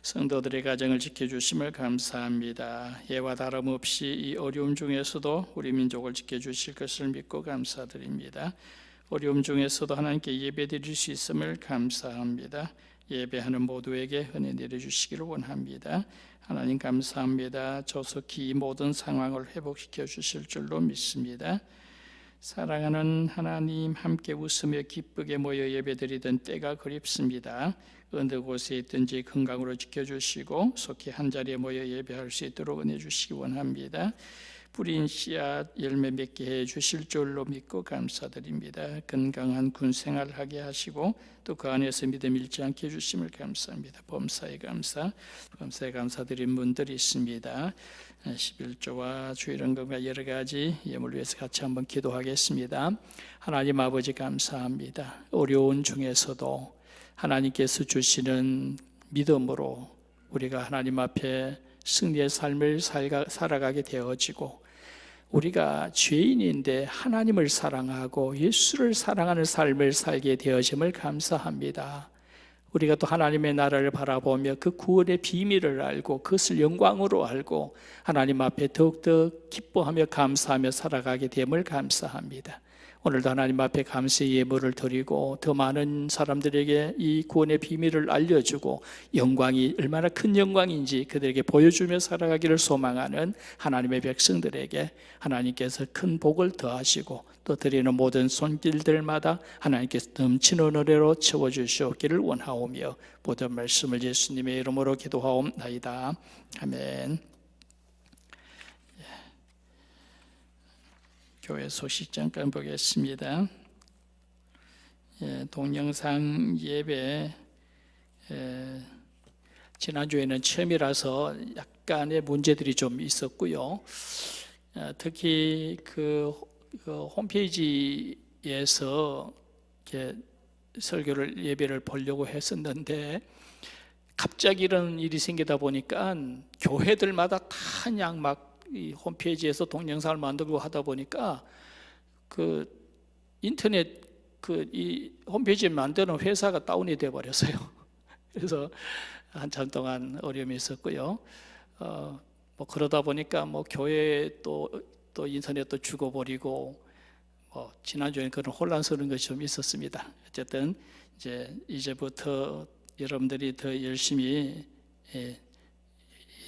성도들의 가정을 지켜주심을 감사합니다. 예와 다름없이 이 어려움 중에서도 우리 민족을 지켜주실 것을 믿고 감사드립니다. 어려움 중에서도 하나님께 예배드릴 수 있음을 감사합니다. 예배하는 모두에게 은혜 내려주시기를 원합니다. 하나님 감사합니다. 조속히 이 모든 상황을 회복시켜 주실 줄로 믿습니다. 사랑하는 하나님, 함께 웃으며 기쁘게 모여 예배드리던 때가 그립습니다. 어느 곳에 있든지 건강으로 지켜주시고 속히 한자리에 모여 예배할 수 있도록 은혜 주시기 원합니다. 뿌린 씨앗 열매 맺게 해 주실 줄로 믿고 감사드립니다. 건강한 군 생활하게 하시고 또 그 안에서 믿음 잃지 않게 해주심을 감사합니다. 범사에 감사드린 분들이 있습니다. 11조와 주일헌금과 여러 가지 예물 위해서 같이 한번 기도하겠습니다. 하나님 아버지 감사합니다. 어려운 중에서도 하나님께서 주시는 믿음으로 우리가 하나님 앞에 승리의 삶을 살아가게 되어지고 우리가 죄인인데 하나님을 사랑하고 예수를 사랑하는 삶을 살게 되어짐을 감사합니다. 우리가 또 하나님의 나라를 바라보며 그 구원의 비밀을 알고 그것을 영광으로 알고 하나님 앞에 더욱더 기뻐하며 감사하며 살아가게 됨을 감사합니다. 오늘도 하나님 앞에 감사의 예물을 드리고 더 많은 사람들에게 이 구원의 비밀을 알려주고 영광이 얼마나 큰 영광인지 그들에게 보여주며 살아가기를 소망하는 하나님의 백성들에게 하나님께서 큰 복을 더하시고 또 드리는 모든 손길들마다 하나님께서 넘치는 은혜로 채워주시옵기를 원하오며 모든 말씀을 예수님의 이름으로 기도하옵나이다. 아멘. 교회 소식 잠깐 보겠습니다. 동영상 예배 지난주에는 처음이라서 약간의 문제들이 좀 있었고요. 특히 그 홈페이지에서 이렇게 설교를 예배를 보려고 했었는데 갑자기 이런 일이 생기다 보니까 교회들마다 다 그냥 막 이 홈페이지에서 동영상을 만들고 하다 보니까 그 인터넷 이 홈페이지 만드는 회사가 다운이 돼 버렸어요. 그래서 한참 동안 어려움이 있었고요. 뭐 그러다 보니까 뭐 교회 또 인터넷도 죽어버리고 뭐 지난주에는 그런 혼란스러운 것이 좀 있었습니다. 어쨌든 이제부터 여러분들이 더 열심히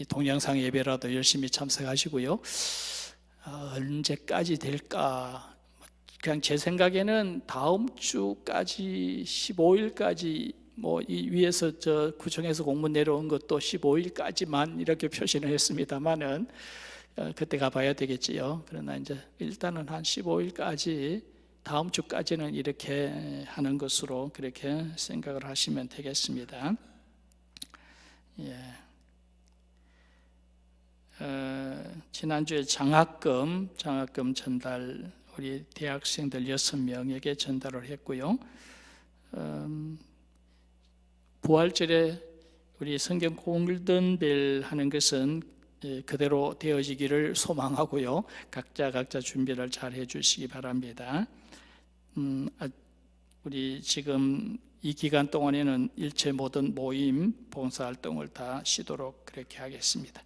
이 동영상 예배라도 열심히 참석하시고요. 언제까지 될까? 그냥 제 생각에는 다음 주까지 15일까지 뭐 이 위에서 저 구청에서 공문 내려온 것도 15일까지만 이렇게 표시를 했습니다만은 그때 가봐야 되겠지요. 그러나 이제 일단은 한 15일까지 다음 주까지는 이렇게 하는 것으로 그렇게 생각을 하시면 되겠습니다. 예. 지난주에 장학금 전달 우리 대학생들 6명에게 전달을 했고요. 부활절에 우리 성경 골든벨 하는 것은 그대로 되어지기를 소망하고요. 각자 준비를 잘 해주시기 바랍니다. 우리 지금 이 기간 동안에는 일체 모든 모임, 봉사활동을 다 쉬도록 그렇게 하겠습니다.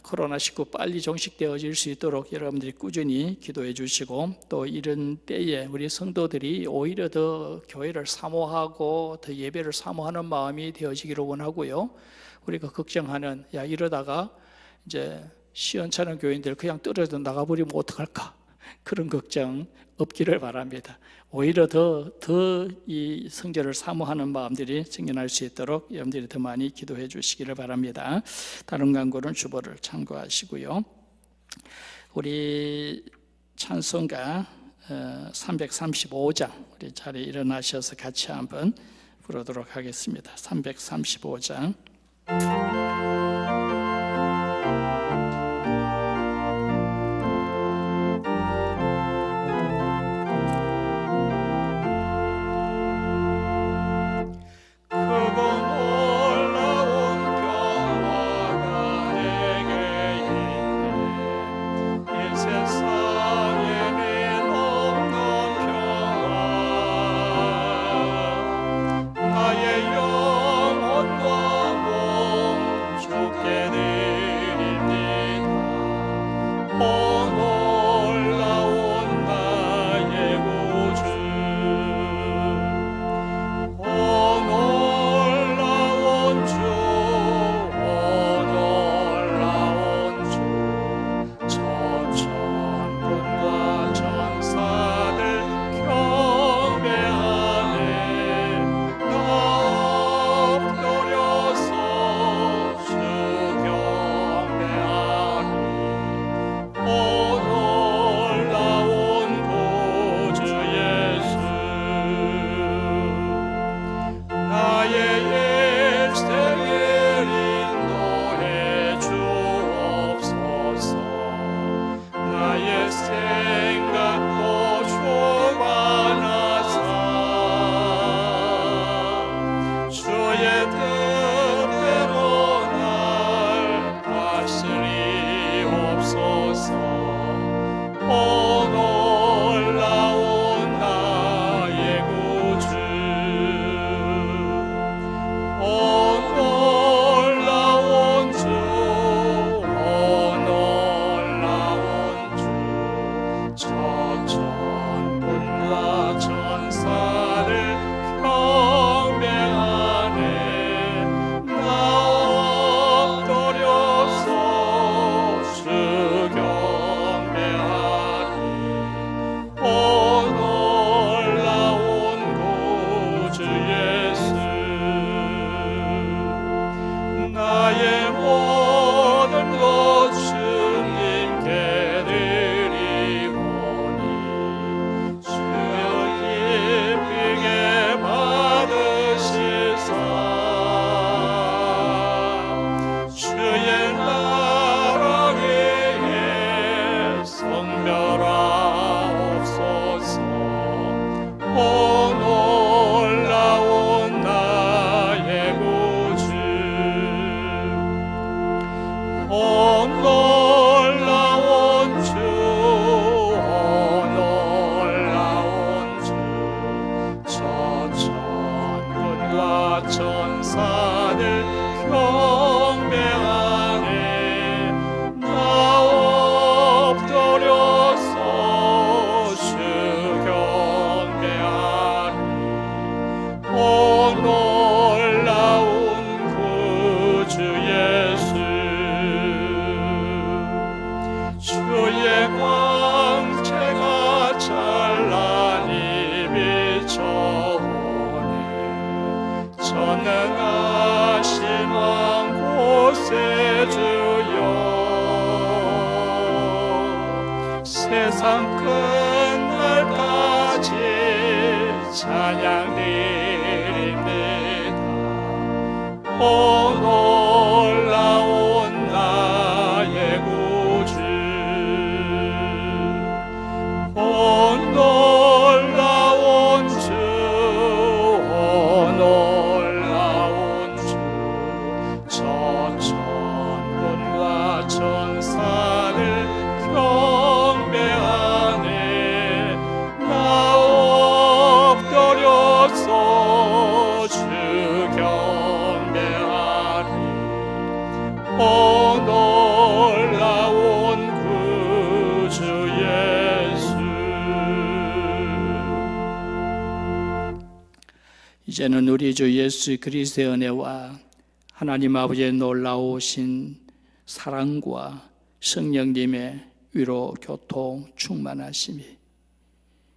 코로나19 빨리 종식되어질 수 있도록 여러분들이 꾸준히 기도해 주시고, 또 이런 때에 우리 성도들이 오히려 더 교회를 사모하고 더 예배를 사모하는 마음이 되어지기를 원하고요. 우리가 걱정하는, 이러다가 이제 시원찮은 교인들 그냥 떨어져 나가버리면 어떡할까, 그런 걱정 없기를 바랍니다. 오히려 더 이 성전을 사모하는 마음들이 생겨날 수 있도록 여러분들이 더 많이 기도해 주시기를 바랍니다. 다른 광고는 주보를 참고하시고요. 우리 찬송가 335장 우리 자리에 일어나셔서 같이 한번 부르도록 하겠습니다. 335장. 나의 영혼과 찬양 드립니다. 오 놀라운 나의 구주, 오 놀라운 주, 오 놀라운 주, 저 천군과 천사를 경배하네. 나 엎드려서 주 경배하리. 오 놀라운 구주 예수. 이제는 우리 주 예수 그리스도의 은혜와 하나님 아버지의 놀라우신 사랑과 성령님의 위로 교통 충만하심이,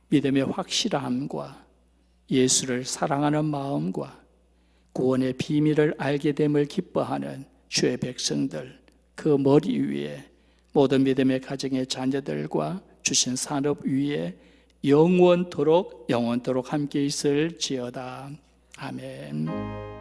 믿음의 확실함과 예수를 사랑하는 마음과 구원의 비밀을 알게 됨을 기뻐하는 주의 백성들, 그 머리 위에 모든 믿음의 가정의 자녀들과 주신 산업 위에 영원토록 함께 있을지어다. 아멘.